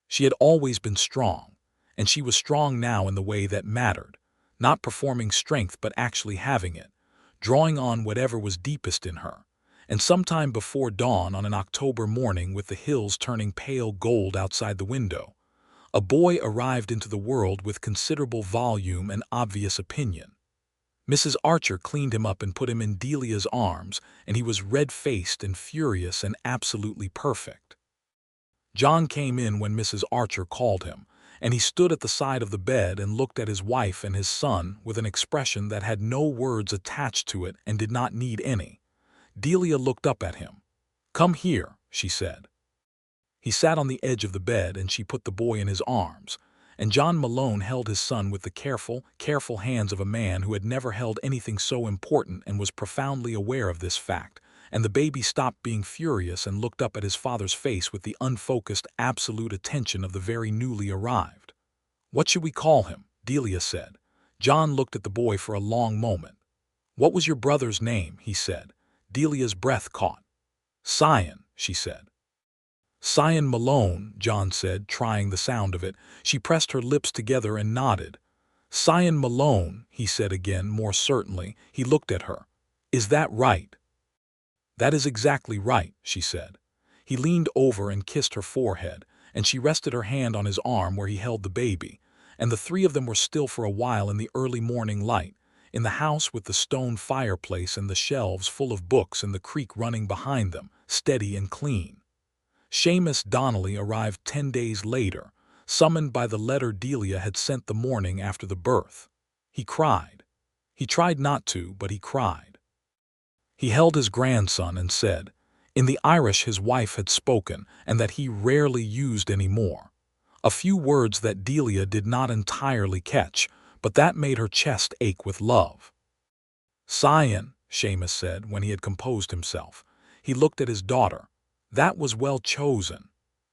She had always been strong, and she was strong now in the way that mattered, not performing strength but actually having it, drawing on whatever was deepest in her. And sometime before dawn on an October morning, with the hills turning pale gold outside the window, a boy arrived into the world with considerable volume and obvious opinion. Mrs. Archer cleaned him up and put him in Delia's arms, and he was red-faced and furious and absolutely perfect. John came in when Mrs. Archer called him, and he stood at the side of the bed and looked at his wife and his son with an expression that had no words attached to it and did not need any. Delia looked up at him. "Come here," she said. He sat on the edge of the bed and she put the boy in his arms, and John Malone held his son with the careful hands of a man who had never held anything so important and was profoundly aware of this fact, and the baby stopped being furious and looked up at his father's face with the unfocused, absolute attention of the very newly arrived. "What should we call him?" Delia said. John looked at the boy for a long moment. "What was your brother's name?" he said. Delia's breath caught. "Cyan," she said. "Cyan Malone," John said, trying the sound of it. She pressed her lips together and nodded. "Cyan Malone," he said again, more certainly. He looked at her. "Is that right?" "That is exactly right," she said. He leaned over and kissed her forehead, and she rested her hand on his arm where he held the baby, and the three of them were still for a while in the early morning light, in the house with the stone fireplace and the shelves full of books and the creek running behind them, steady and clean. Seamus Donnelly arrived 10 days later, summoned by the letter Delia had sent the morning after the birth. He cried. He tried not to, but he cried. He held his grandson and said, in the Irish his wife had spoken and that he rarely used any more. A few words that Delia did not entirely catch, but that made her chest ache with love. "Cyan," Seamus said when he had composed himself. He looked at his daughter. "That was well chosen."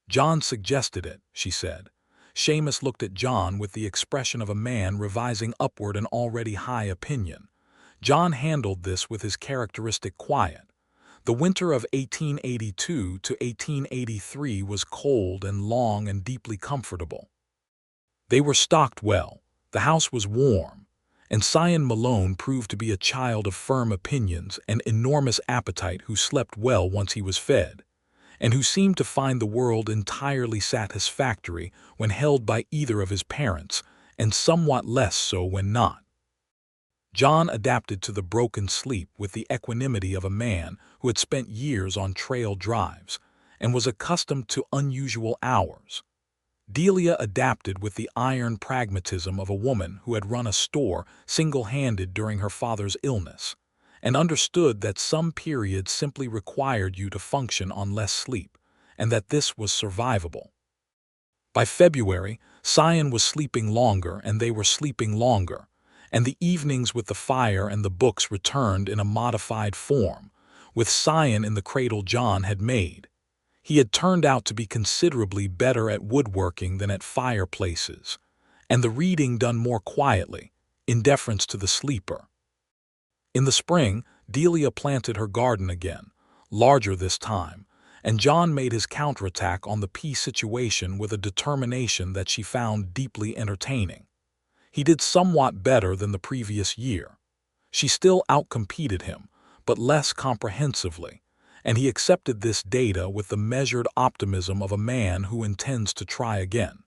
"John suggested it," she said. Seamus looked at John with the expression of a man revising upward an already high opinion. John handled this with his characteristic quiet. The winter of 1882 to 1883 was cold and long and deeply comfortable. They were stocked well, the house was warm, and Cyan Malone proved to be a child of firm opinions and enormous appetite who slept well once he was fed, and who seemed to find the world entirely satisfactory when held by either of his parents, and somewhat less so when not. John adapted to the broken sleep with the equanimity of a man who had spent years on trail drives and was accustomed to unusual hours. Delia adapted with the iron pragmatism of a woman who had run a store single-handed during her father's illness and understood that some periods simply required you to function on less sleep and that this was survivable. By February, Cyan was sleeping longer and they were sleeping longer, and the evenings with the fire and the books returned in a modified form, with Cyan in the cradle John had made. He had turned out to be considerably better at woodworking than at fireplaces, and the reading done more quietly, in deference to the sleeper. In the spring, Delia planted her garden again, larger this time, and John made his counterattack on the pea situation with a determination that she found deeply entertaining. He did somewhat better than the previous year. She still outcompeted him, but less comprehensively, and he accepted this data with the measured optimism of a man who intends to try again.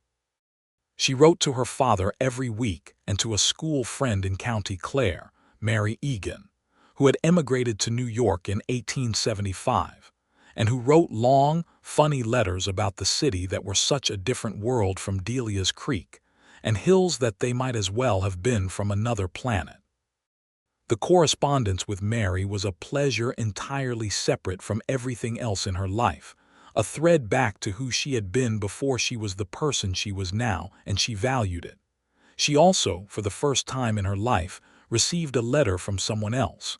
She wrote to her father every week and to a school friend in County Clare, Mary Egan, who had emigrated to New York in 1875, and who wrote long, funny letters about the city that were such a different world from Delia's Creek, and hills that they might as well have been from another planet. The correspondence with Mary was a pleasure entirely separate from everything else in her life, a thread back to who she had been before she was the person she was now, and she valued it. She also, for the first time in her life, received a letter from someone else.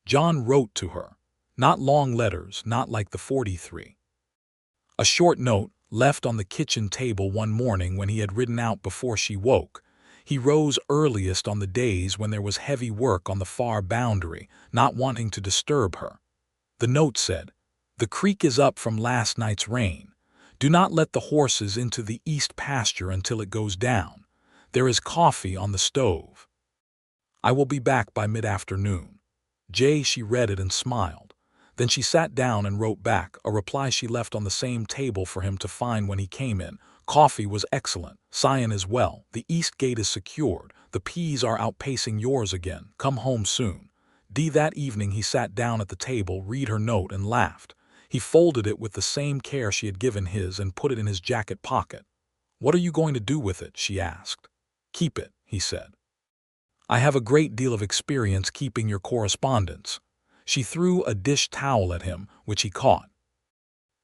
John wrote to her. Not long letters, not like the 43. A short note, left on the kitchen table one morning when he had ridden out before she woke. He rose earliest on the days when there was heavy work on the far boundary, not wanting to disturb her. The note said, "The creek is up from last night's rain. Do not let the horses into the east pasture until it goes down. There is coffee on the stove. I will be back by mid-afternoon." She read it and smiled. Then she sat down and wrote back, a reply she left on the same table for him to find when he came in. "Coffee was excellent. Cyan is well. The east gate is secured. The peas are outpacing yours again. Come home soon." That evening he sat down at the table, read her note, and laughed. He folded it with the same care she had given his and put it in his jacket pocket. "What are you going to do with it?" she asked. "Keep it," he said. "I have a great deal of experience keeping your correspondence." She threw a dish towel at him, which he caught.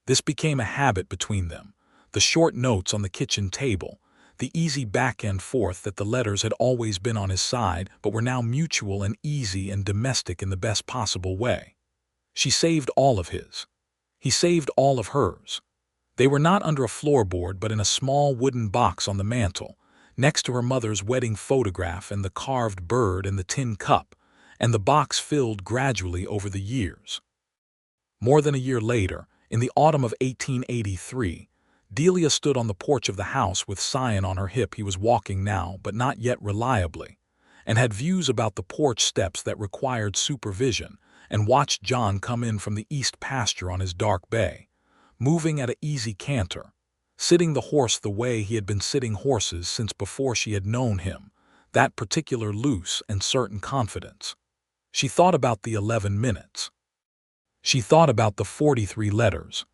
This became a habit between them, the short notes on the kitchen table, the easy back and forth that the letters had always been on his side but were now mutual and easy and domestic in the best possible way. She saved all of his. He saved all of hers. They were not under a floorboard but in a small wooden box on the mantel, next to her mother's wedding photograph and the carved bird and the tin cup, and the box filled gradually over the years. More than a year later, in the autumn of 1883, Delia stood on the porch of the house with Sion on her hip. He was walking now, but not yet reliably, and had views about the porch steps that required supervision, and watched John come in from the east pasture on his dark bay, moving at an easy canter, sitting the horse the way he had been sitting horses since before she had known him, that particular loose and certain confidence. She thought about the 11 minutes. She thought about the 43 letters.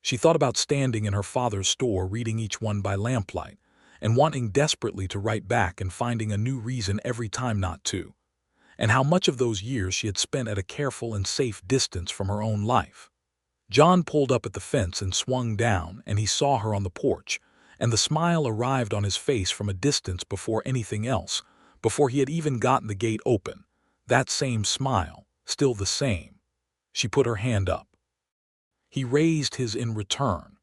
She thought about standing in her father's store reading each one by lamplight, and wanting desperately to write back and finding a new reason every time not to, and how much of those years she had spent at a careful and safe distance from her own life. John pulled up at the fence and swung down, and he saw her on the porch, and the smile arrived on his face from a distance before anything else, before he had even gotten the gate open. That same smile, still the same. She put her hand up. He raised his in return.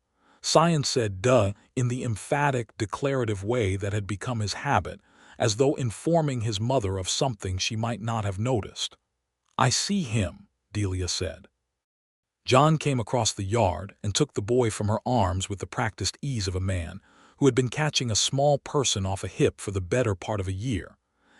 Sion said "duh" in the emphatic, declarative way that had become his habit, as though informing his mother of something she might not have noticed. "I see him," Delia said. John came across the yard and took the boy from her arms with the practiced ease of a man who had been catching a small person off a hip for the better part of a year,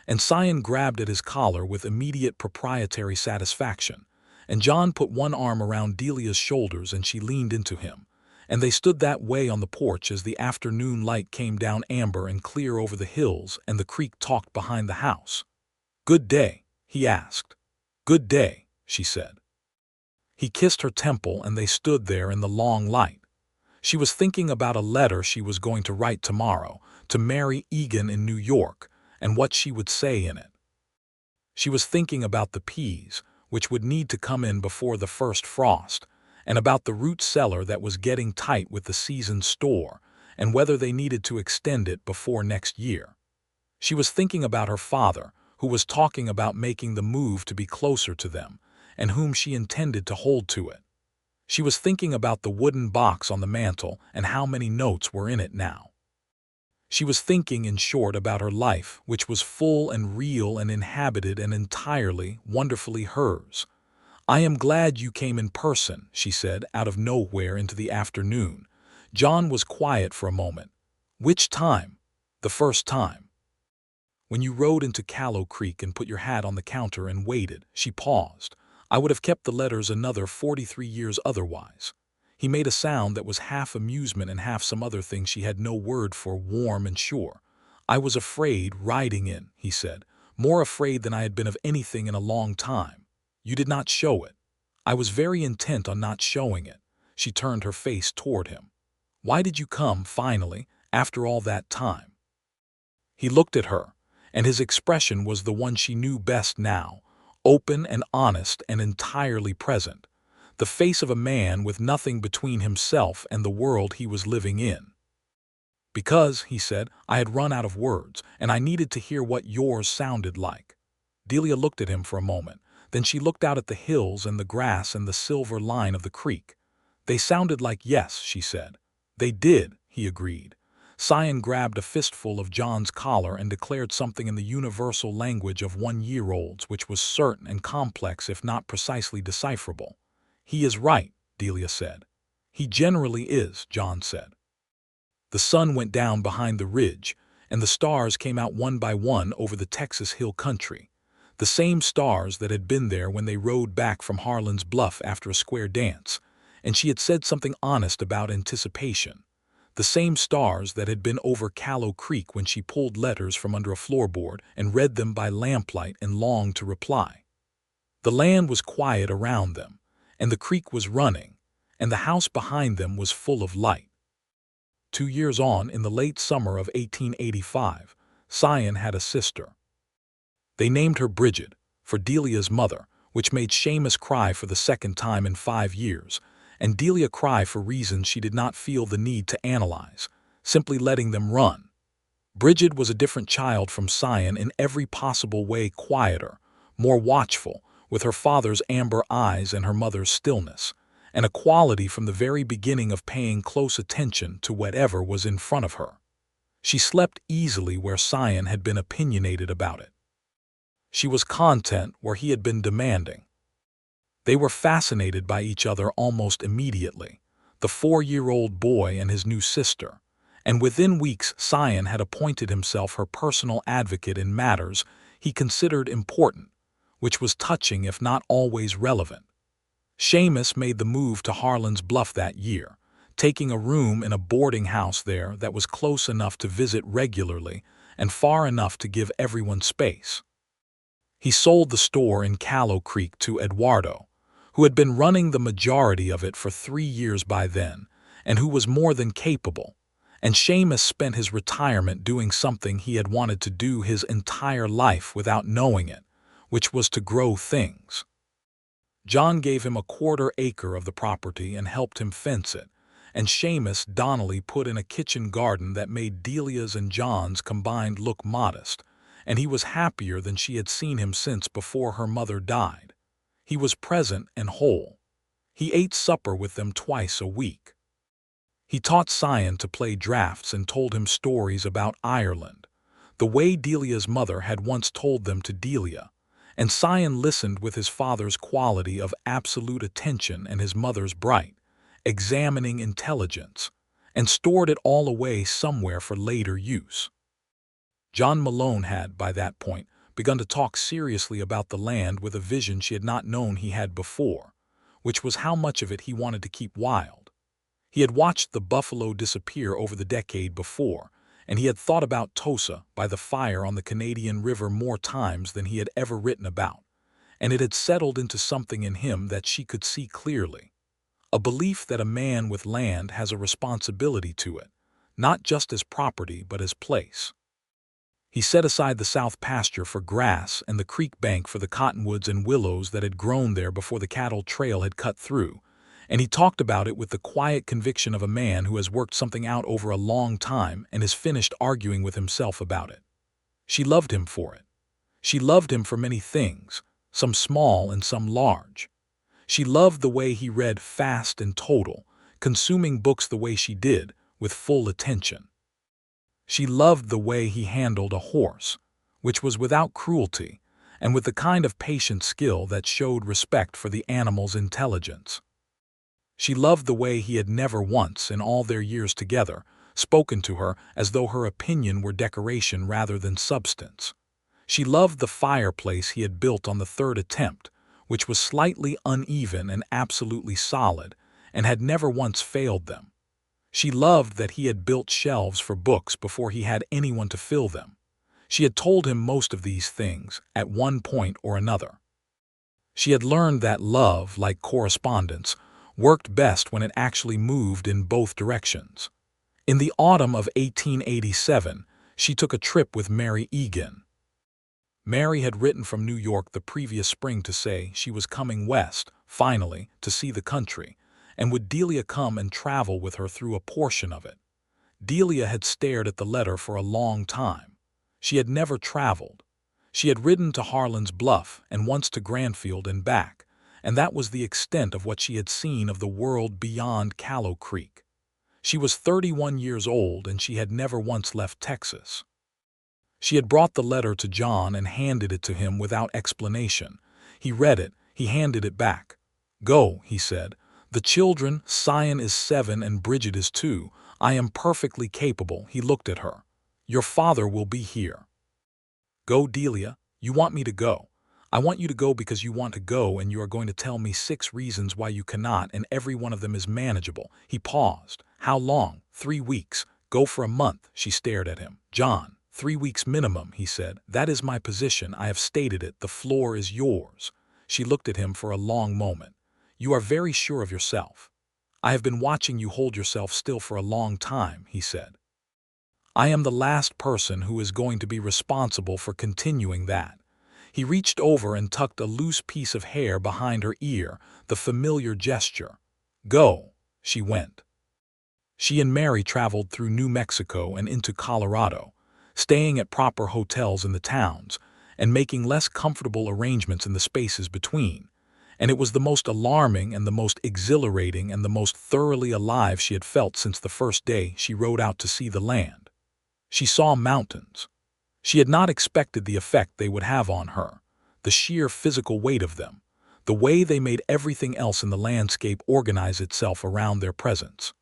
and Sion grabbed at his collar with immediate proprietary satisfaction, and John put one arm around Delia's shoulders and she leaned into him, and they stood that way on the porch as the afternoon light came down amber and clear over the hills and the creek talked behind the house. "Good day," he asked. "Good day," she said. He kissed her temple and they stood there in the long light. She was thinking about a letter she was going to write tomorrow to Mary Egan in New York and what she would say in it. She was thinking about the peas, which would need to come in before the first frost, and about the root cellar that was getting tight with the season's store, and whether they needed to extend it before next year. She was thinking about her father, who was talking about making the move to be closer to them, and whom she intended to hold to it. She was thinking about the wooden box on the mantel and how many notes were in it now. She was thinking, in short, about her life, which was full and real and inhabited and entirely, wonderfully hers. "I am glad you came in person," she said, out of nowhere into the afternoon. John was quiet for a moment. "Which time?" "The first time." "When you rode into Callow Creek and put your hat on the counter and waited." She paused. "I would have kept the letters another 43 years otherwise." He made a sound that was half amusement and half some other thing she had no word for, warm and sure. "I was afraid riding in," he said, "more afraid than I had been of anything in a long time. You did not show it. I was very intent on not showing it." She turned her face toward him. "Why did you come, finally, after all that time?" He looked at her, and his expression was the one she knew best now, open and honest and entirely present, the face of a man with nothing between himself and the world he was living in. "Because," he said, "I had run out of words, and I needed to hear what yours sounded like." Delia looked at him for a moment. Then she looked out at the hills and the grass and the silver line of the creek. "They sounded like yes," she said. "They did," he agreed. Sion grabbed a fistful of John's collar and declared something in the universal language of 1-year-olds, which was certain and complex if not precisely decipherable. "He is right," Delia said. "He generally is," John said. The sun went down behind the ridge, and the stars came out one by one over the Texas hill country, the same stars that had been there when they rode back from Harlan's Bluff after a square dance, and she had said something honest about anticipation. The same stars that had been over Callow Creek when she pulled letters from under a floorboard and read them by lamplight and longed to reply. The land was quiet around them, and the creek was running, and the house behind them was full of light. 2 years on, in the late summer of 1885, Sion had a sister. They named her Bridget, for Delia's mother, which made Seamus cry for the second time in 5 years, and Delia cry for reasons she did not feel the need to analyze, simply letting them run. Bridget was a different child from Sion in every possible way, quieter, more watchful, with her father's amber eyes and her mother's stillness, and a quality from the very beginning of paying close attention to whatever was in front of her. She slept easily where Sion had been opinionated about it. She was content where he had been demanding. They were fascinated by each other almost immediately, the 4-year-old boy and his new sister, and within weeks Sion had appointed himself her personal advocate in matters he considered important, which was touching if not always relevant. Seamus made the move to Harlan's Bluff that year, taking a room in a boarding house there that was close enough to visit regularly and far enough to give everyone space. He sold the store in Callow Creek to Eduardo, who had been running the majority of it for 3 years by then, and who was more than capable, and Seamus spent his retirement doing something he had wanted to do his entire life without knowing it, which was to grow things. John gave him a 1/4 acre of the property and helped him fence it, and Delia Donnelly put in a kitchen garden that made Delia's and John's combined look modest, and he was happier than she had seen him since before her mother died. He was present and whole. He ate supper with them twice a week. He taught Sion to play draughts and told him stories about Ireland, the way Delia's mother had once told them to Delia, and Sion listened with his father's quality of absolute attention and his mother's bright, examining intelligence, and stored it all away somewhere for later use. John Malone had, by that point, begun to talk seriously about the land with a vision she had not known he had before, which was how much of it he wanted to keep wild. He had watched the buffalo disappear over the decade before, and he had thought about Tosa by the fire on the Canadian River more times than he had ever written about, and it had settled into something in him that she could see clearly. A belief that a man with land has a responsibility to it, not just as property but as place. He set aside the south pasture for grass and the creek bank for the cottonwoods and willows that had grown there before the cattle trail had cut through, and he talked about it with the quiet conviction of a man who has worked something out over a long time and is finished arguing with himself about it. She loved him for it. She loved him for many things, some small and some large. She loved the way he read fast and total, consuming books the way she did, with full attention. She loved the way he handled a horse, which was without cruelty, and with the kind of patient skill that showed respect for the animal's intelligence. She loved the way he had never once, in all their years together, spoken to her as though her opinion were decoration rather than substance. She loved the fireplace he had built on the 3rd attempt, which was slightly uneven and absolutely solid, and had never once failed them. She loved that he had built shelves for books before he had anyone to fill them. She had told him most of these things, at one point or another. She had learned that love, like correspondence, worked best when it actually moved in both directions. In the autumn of 1887, she took a trip with Mary Egan. Mary had written from New York the previous spring to say she was coming west, finally, to see the country, and would Delia come and travel with her through a portion of it. Delia had stared at the letter for a long time. She had never traveled. She had ridden to Harlan's Bluff and once to Granfield and back, and that was the extent of what she had seen of the world beyond Callow Creek. She was 31 years old and she had never once left Texas. She had brought the letter to John and handed it to him without explanation. He read it, he handed it back. "Go," he said. "The children, Sion is 7 and Bridget is 2. I am perfectly capable." He looked at her. "Your father will be here." "Go, Delia. You want me to go. I want you to go because you want to go, and you are going to tell me 6 reasons why you cannot, and every one of them is manageable." He paused. "How long?" 3 weeks. "Go for a month." She stared at him. "John, 3 weeks minimum," he said. "That is my position. I have stated it. The floor is yours." She looked at him for a long moment. "You are very sure of yourself." "I have been watching you hold yourself still for a long time," he said. "I am the last person who is going to be responsible for continuing that." He reached over and tucked a loose piece of hair behind her ear, the familiar gesture. "Go." She went. She and Mary traveled through New Mexico and into Colorado, staying at proper hotels in the towns, and making less comfortable arrangements in the spaces between. And it was the most alarming and the most exhilarating and the most thoroughly alive she had felt since the first day she rode out to see the land. She saw mountains. She had not expected the effect they would have on her, the sheer physical weight of them, the way they made everything else in the landscape organize itself around their presence.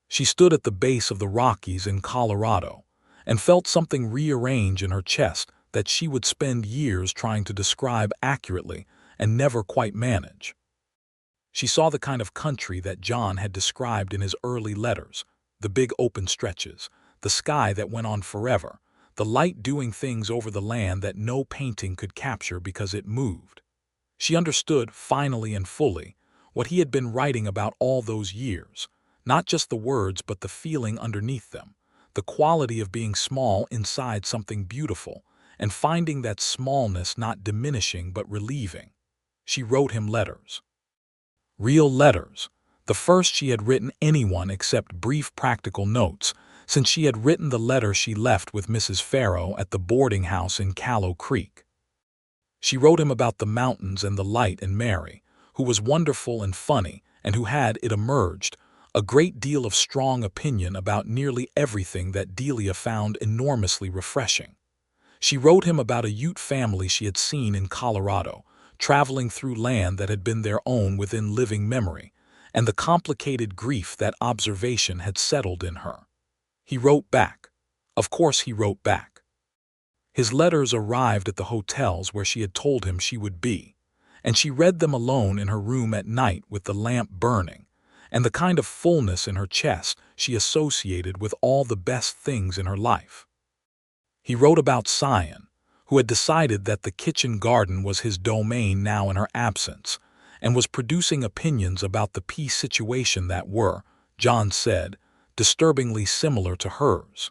She stood at the base of the Rockies in Colorado and felt something rearrange in her chest that she would spend years trying to describe accurately and never quite manage. She saw the kind of country that John had described in his early letters, the big open stretches, the sky that went on forever, the light doing things over the land that no painting could capture because it moved. She understood, finally and fully, what he had been writing about all those years, not just the words but the feeling underneath them, the quality of being small inside something beautiful, and finding that smallness not diminishing but relieving. She wrote him letters. Real letters, the first she had written anyone except brief practical notes, since she had written the letter she left with Mrs. Farrow at the boarding house in Callow Creek. She wrote him about the mountains and the light and Mary, who was wonderful and funny and who had, it emerged, a great deal of strong opinion about nearly everything that Delia found enormously refreshing. She wrote him about a Ute family she had seen in Colorado, traveling through land that had been their own within living memory, and the complicated grief that observation had settled in her. He wrote back. Of course he wrote back. His letters arrived at the hotels where she had told him she would be, and she read them alone in her room at night with the lamp burning, and the kind of fullness in her chest she associated with all the best things in her life. He wrote about Sion, who had decided that the kitchen garden was his domain now in her absence, and was producing opinions about the peace situation that were, John said, disturbingly similar to hers.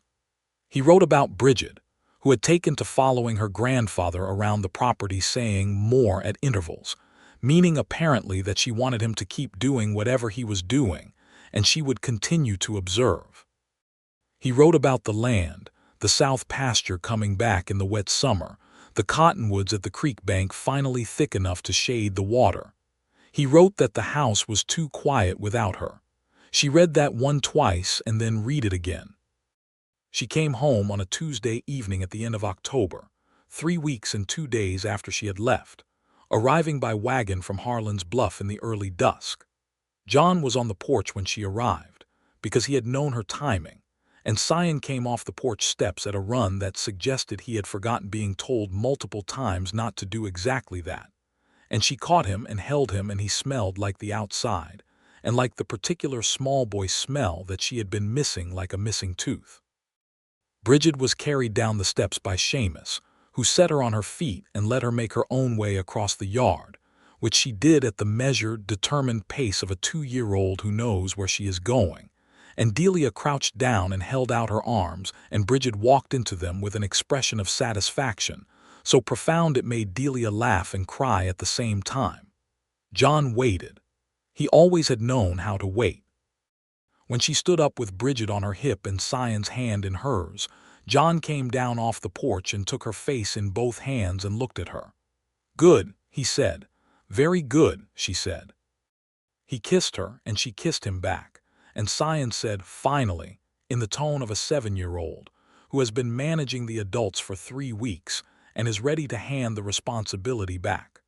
He wrote about Bridget, who had taken to following her grandfather around the property saying more at intervals, meaning apparently that she wanted him to keep doing whatever he was doing, and she would continue to observe. He wrote about the land, the south pasture coming back in the wet summer, the cottonwoods at the creek bank finally thick enough to shade the water. He wrote that the house was too quiet without her. She read that one twice and then read it again. She came home on a Tuesday evening at the end of October, 3 weeks and 2 days after she had left, arriving by wagon from Harlan's Bluff in the early dusk. John was on the porch when she arrived, because he had known her timing, and Sion came off the porch steps at a run that suggested he had forgotten being told multiple times not to do exactly that. And she caught him and held him, and he smelled like the outside, and like the particular small boy smell that she had been missing like a missing tooth. Bridget was carried down the steps by Seamus, who set her on her feet and let her make her own way across the yard, which she did at the measured, determined pace of a 2-year-old who knows where she is going. And Delia crouched down and held out her arms, and Bridget walked into them with an expression of satisfaction, so profound it made Delia laugh and cry at the same time. John waited. He always had known how to wait. When she stood up with Bridget on her hip and Sion's hand in hers, John came down off the porch and took her face in both hands and looked at her. "Good," he said. "Very good," she said. He kissed her, and she kissed him back. And Sion said, finally, in the tone of a 7-year-old, who has been managing the adults for 3 weeks and is ready to hand the responsibility back.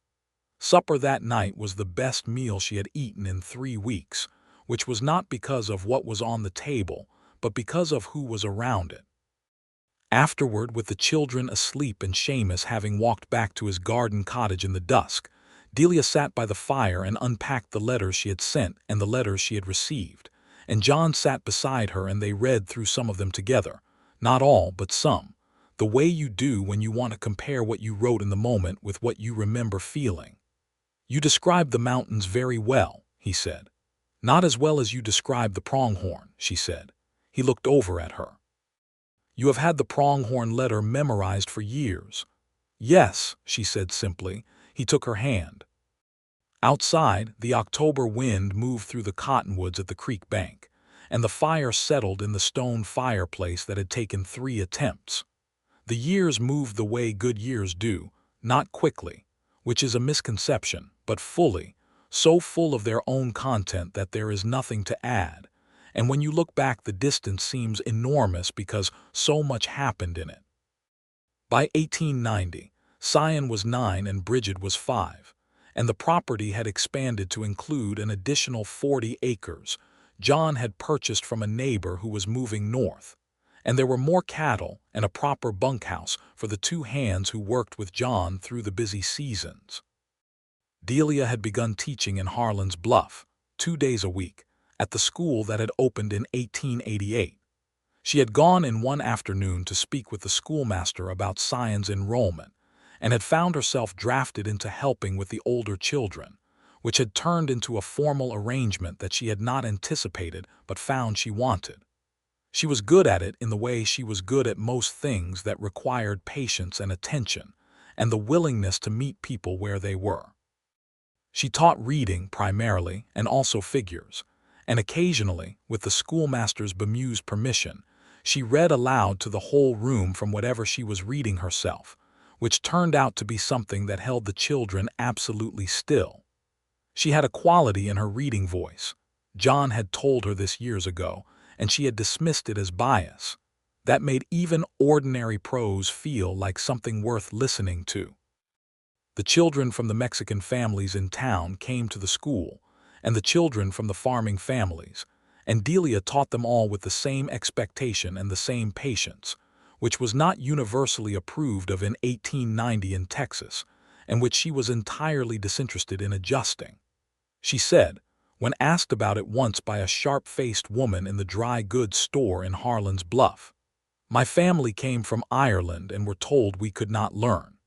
Supper that night was the best meal she had eaten in 3 weeks, which was not because of what was on the table, but because of who was around it. Afterward, with the children asleep and Seamus having walked back to his garden cottage in the dusk, Delia sat by the fire and unpacked the letters she had sent and the letters she had received, and John sat beside her and they read through some of them together, not all but some, the way you do when you want to compare what you wrote in the moment with what you remember feeling. "You described the mountains very well," he said. "Not as well as you described the pronghorn," she said. He looked over at her. "You have had the pronghorn letter memorized for years." "Yes," she said simply. He took her hand. Outside, the October wind moved through the cottonwoods at the creek bank, and the fire settled in the stone fireplace that had taken 3 attempts. The years moved the way good years do, not quickly, which is a misconception, but fully, so full of their own content that there is nothing to add. And when you look back, the distance seems enormous because so much happened in it. By 1890, Sion was 9 and Bridget was 5, and the property had expanded to include an additional 40 acres John had purchased from a neighbor who was moving north, and there were more cattle and a proper bunkhouse for the 2 hands who worked with John through the busy seasons. Delia had begun teaching in Harlan's Bluff, 2 days a week, at the school that had opened in 1888. She had gone in one afternoon to speak with the schoolmaster about Sion's enrollment, and had found herself drafted into helping with the older children, which had turned into a formal arrangement that she had not anticipated but found she wanted. She was good at it in the way she was good at most things that required patience and attention, and the willingness to meet people where they were. She taught reading primarily, and also figures, and occasionally, with the schoolmaster's bemused permission, she read aloud to the whole room from whatever she was reading herself, which turned out to be something that held the children absolutely still. She had a quality in her reading voice. John had told her this years ago, and she had dismissed it as bias, that made even ordinary prose feel like something worth listening to. The children from the Mexican families in town came to the school, and the children from the farming families, and Delia taught them all with the same expectation and the same patience, which was not universally approved of in 1890 in Texas, and which she was entirely disinterested in adjusting. She said, when asked about it once by a sharp-faced woman in the dry goods store in Harlan's Bluff, "My family came from Ireland and were told we could not learn.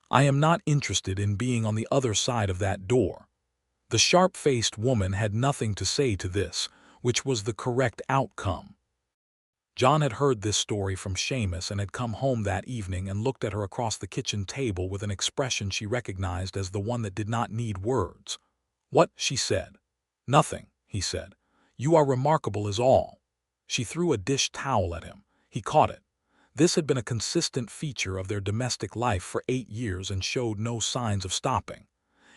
I am not interested in being on the other side of that door." The sharp-faced woman had nothing to say to this, which was the correct outcome. John had heard this story from Seamus and had come home that evening and looked at her across the kitchen table with an expression she recognized as the one that did not need words. "What?" she said. "Nothing," he said. "You are remarkable is all." She threw a dish towel at him. He caught it. This had been a consistent feature of their domestic life for 8 years and showed no signs of stopping.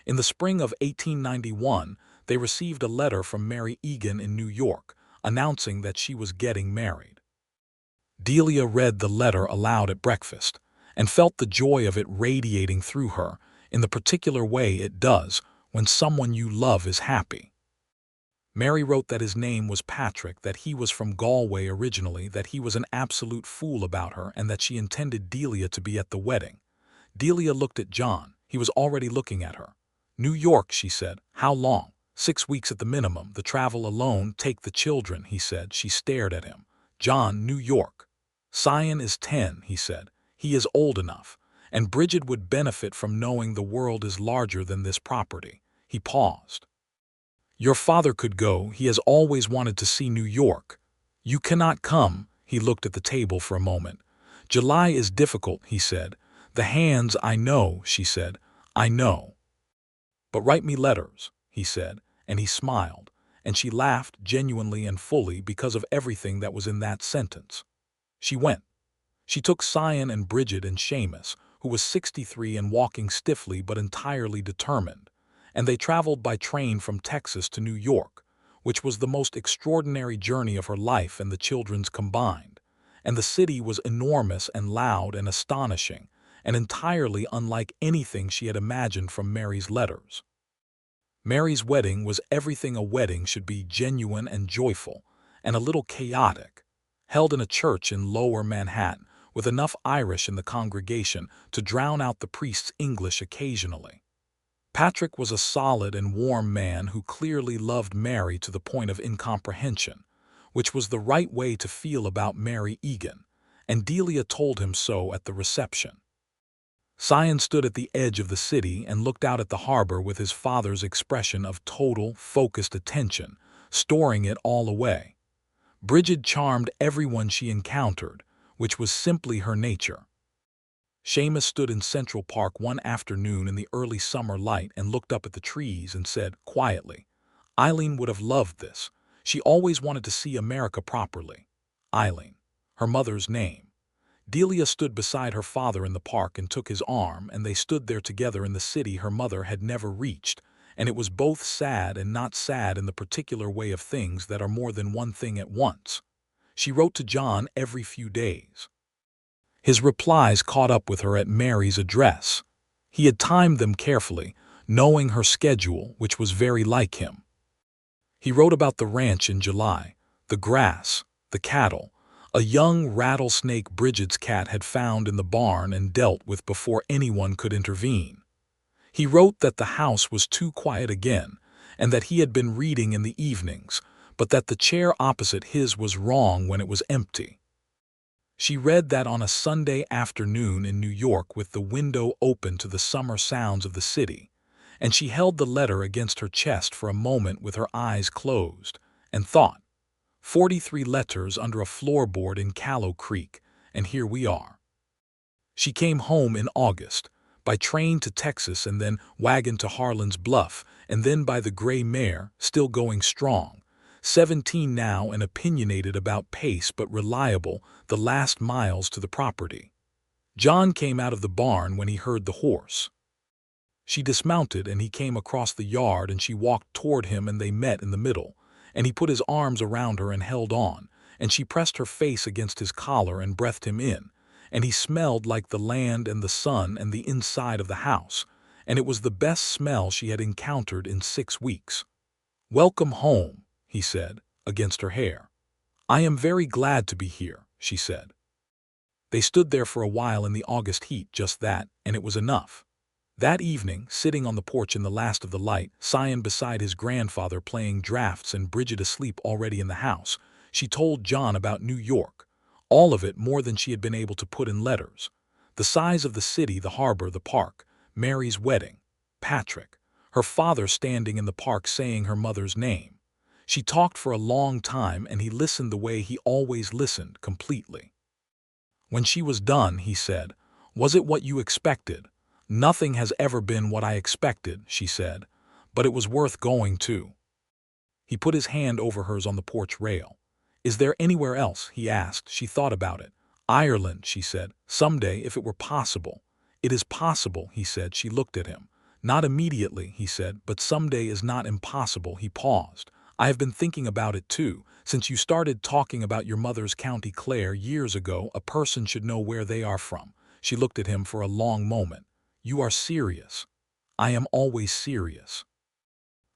In the spring of 1891, they received a letter from Mary Egan in New York, announcing that she was getting married. Delia read the letter aloud at breakfast, and felt the joy of it radiating through her, in the particular way it does when someone you love is happy. Mary wrote that his name was Patrick, that he was from Galway originally, that he was an absolute fool about her, and that she intended Delia to be at the wedding. Delia looked at John. He was already looking at her. "New York," she said. "How long?" 6 weeks at the minimum. The travel alone, take the children," he said. She stared at him. "John, New York." "Sion is 10, he said. "He is old enough, and Bridget would benefit from knowing the world is larger than this property." He paused. "Your father could go. He has always wanted to see New York." "You cannot come." He looked at the table for a moment. "July is difficult," he said. "The hands, I know," she said. "I know." "But write me letters," he said, and he smiled, and she laughed genuinely and fully because of everything that was in that sentence. She went. She took Sion and Bridget and Seamus, who was 63 and walking stiffly but entirely determined, and they traveled by train from Texas to New York, which was the most extraordinary journey of her life and the children's combined, and the city was enormous and loud and astonishing, and entirely unlike anything she had imagined from Mary's letters. Mary's wedding was everything a wedding should be: genuine and joyful, and a little chaotic, held in a church in Lower Manhattan, with enough Irish in the congregation to drown out the priest's English occasionally. Patrick was a solid and warm man who clearly loved Mary to the point of incomprehension, which was the right way to feel about Mary Egan, and Delia told him so at the reception. Sion stood at the edge of the city and looked out at the harbor with his father's expression of total, focused attention, storing it all away. Bridget charmed everyone she encountered, which was simply her nature. Seamus stood in Central Park one afternoon in the early summer light and looked up at the trees and said, quietly, "Eileen would have loved this. She always wanted to see America properly." Eileen, her mother's name. Delia stood beside her father in the park and took his arm, and they stood there together in the city her mother had never reached, and it was both sad and not sad in the particular way of things that are more than one thing at once. She wrote to John every few days. His replies caught up with her at Mary's address. He had timed them carefully, knowing her schedule, which was very like him. He wrote about the ranch in July, the grass, the cattle, a young rattlesnake Bridget's cat had found in the barn and dealt with before anyone could intervene. He wrote that the house was too quiet again, and that he had been reading in the evenings, but that the chair opposite his was wrong when it was empty. She read that on a Sunday afternoon in New York with the window open to the summer sounds of the city, and she held the letter against her chest for a moment with her eyes closed, and thought, 43 letters under a floorboard in Callow Creek, and here we are. She came home in August, by train to Texas and then wagon to Harlan's Bluff, and then by the gray mare, still going strong, 17 now and opinionated about pace but reliable, the last miles to the property. John came out of the barn when he heard the horse. She dismounted and he came across the yard and she walked toward him and they met in the middle, and he put his arms around her and held on, and she pressed her face against his collar and breathed him in, and he smelled like the land and the sun and the inside of the house, and it was the best smell she had encountered in 6 weeks. "Welcome home," he said, against her hair. "I am very glad to be here," she said. They stood there for a while in the August heat, just that, and it was enough. That evening, sitting on the porch in the last of the light, Sion beside his grandfather playing draughts and Bridget asleep already in the house, she told John about New York, all of it more than she had been able to put in letters. The size of the city, the harbor, the park, Mary's wedding, Patrick, her father standing in the park saying her mother's name. She talked for a long time and he listened the way he always listened, completely. When she was done, he said, "Was it what you expected?" "Nothing has ever been what I expected," she said, "but it was worth going to." He put his hand over hers on the porch rail. "Is there anywhere else?" he asked. She thought about it. "Ireland," she said, "someday if it were possible." "It is possible," he said. She looked at him. "Not immediately," he said, "but someday is not impossible." He paused. "I have been thinking about it too. Since you started talking about your mother's County Clare years ago, a person should know where they are from." She looked at him for a long moment. "You are serious." "I am always serious."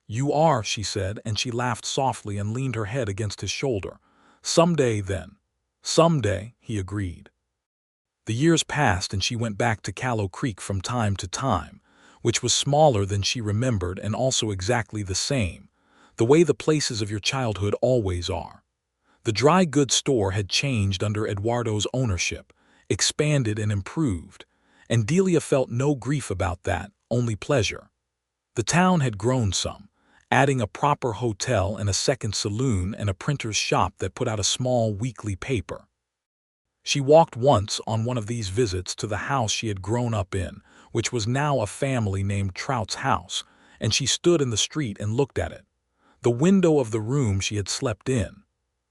"You are," she said, and she laughed softly and leaned her head against his shoulder. "Someday, then." "Someday," he agreed. The years passed and she went back to Callow Creek from time to time, which was smaller than she remembered and also exactly the same, the way the places of your childhood always are. The dry goods store had changed under Eduardo's ownership, expanded and improved, and Delia felt no grief about that, only pleasure. The town had grown some, adding a proper hotel and a second saloon and a printer's shop that put out a small weekly paper. She walked once on one of these visits to the house she had grown up in, which was now a family named Trout's house, and she stood in the street and looked at it. The window of the room she had slept in,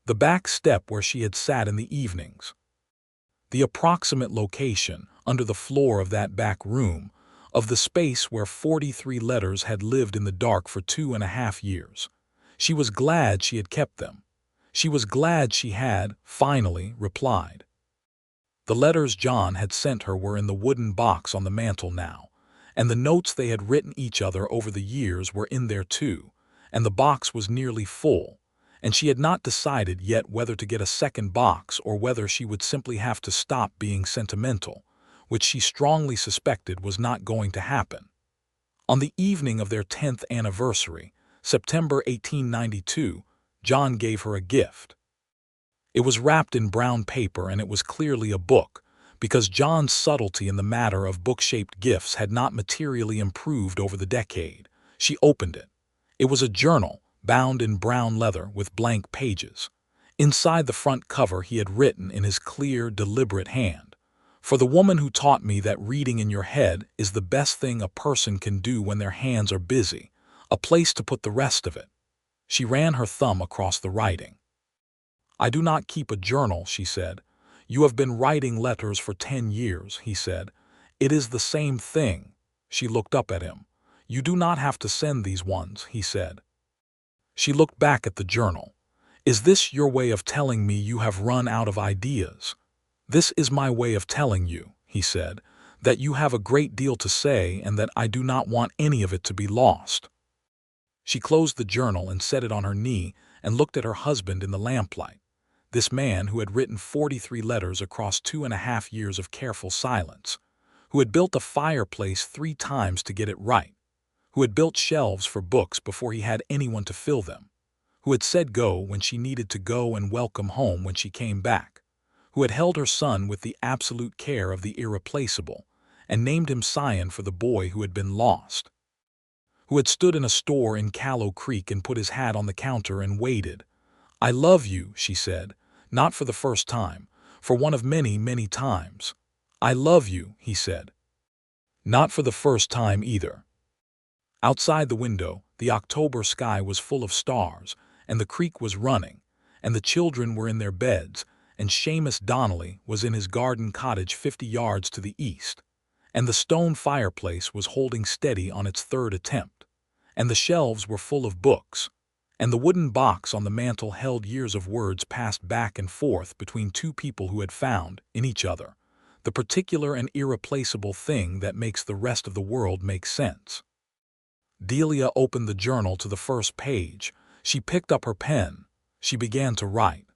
the back step where she had sat in the evenings. The approximate location, under the floor of that back room, of the space where 43 letters had lived in the dark for 2.5 years. She was glad she had kept them. She was glad she had, finally, replied. The letters John had sent her were in the wooden box on the mantel now, and the notes they had written each other over the years were in there too, and the box was nearly full, and she had not decided yet whether to get a second box or whether she would simply have to stop being sentimental, which she strongly suspected was not going to happen. On the evening of their 10th anniversary, September 1892, John gave her a gift. It was wrapped in brown paper and it was clearly a book, because John's subtlety in the matter of book-shaped gifts had not materially improved over the decade. She opened it. It was a journal, bound in brown leather with blank pages. Inside the front cover he had written in his clear, deliberate hand, "For the woman who taught me that reading in your head is the best thing a person can do when their hands are busy, a place to put the rest of it." She ran her thumb across the writing. "I do not keep a journal," she said. "You have been writing letters for 10 years," he said. "It is the same thing." She looked up at him. "You do not have to send these ones," he said. She looked back at the journal. "Is this your way of telling me you have run out of ideas?" "This is my way of telling you," he said, "that you have a great deal to say and that I do not want any of it to be lost." She closed the journal and set it on her knee and looked at her husband in the lamplight. This man who had written 43 letters across 2.5 years of careful silence, who had built a fireplace 3 times to get it right, who had built shelves for books before he had anyone to fill them, who had said go when she needed to go and welcome home when she came back, who had held her son with the absolute care of the irreplaceable and named him Scion for the boy who had been lost, who had stood in a store in Callow Creek and put his hat on the counter and waited. "I love you," she said, not for the first time, for one of many, many times. "I love you," he said. Not for the first time either. Outside the window, the October sky was full of stars, and the creek was running, and the children were in their beds, and Seamus Donnelly was in his garden cottage 50 yards to the east, and the stone fireplace was holding steady on its 3rd attempt, and the shelves were full of books, and the wooden box on the mantel held years of words passed back and forth between 2 people who had found, in each other, the particular and irreplaceable thing that makes the rest of the world make sense. Delia opened the journal to the first page. She picked up her pen. She began to write.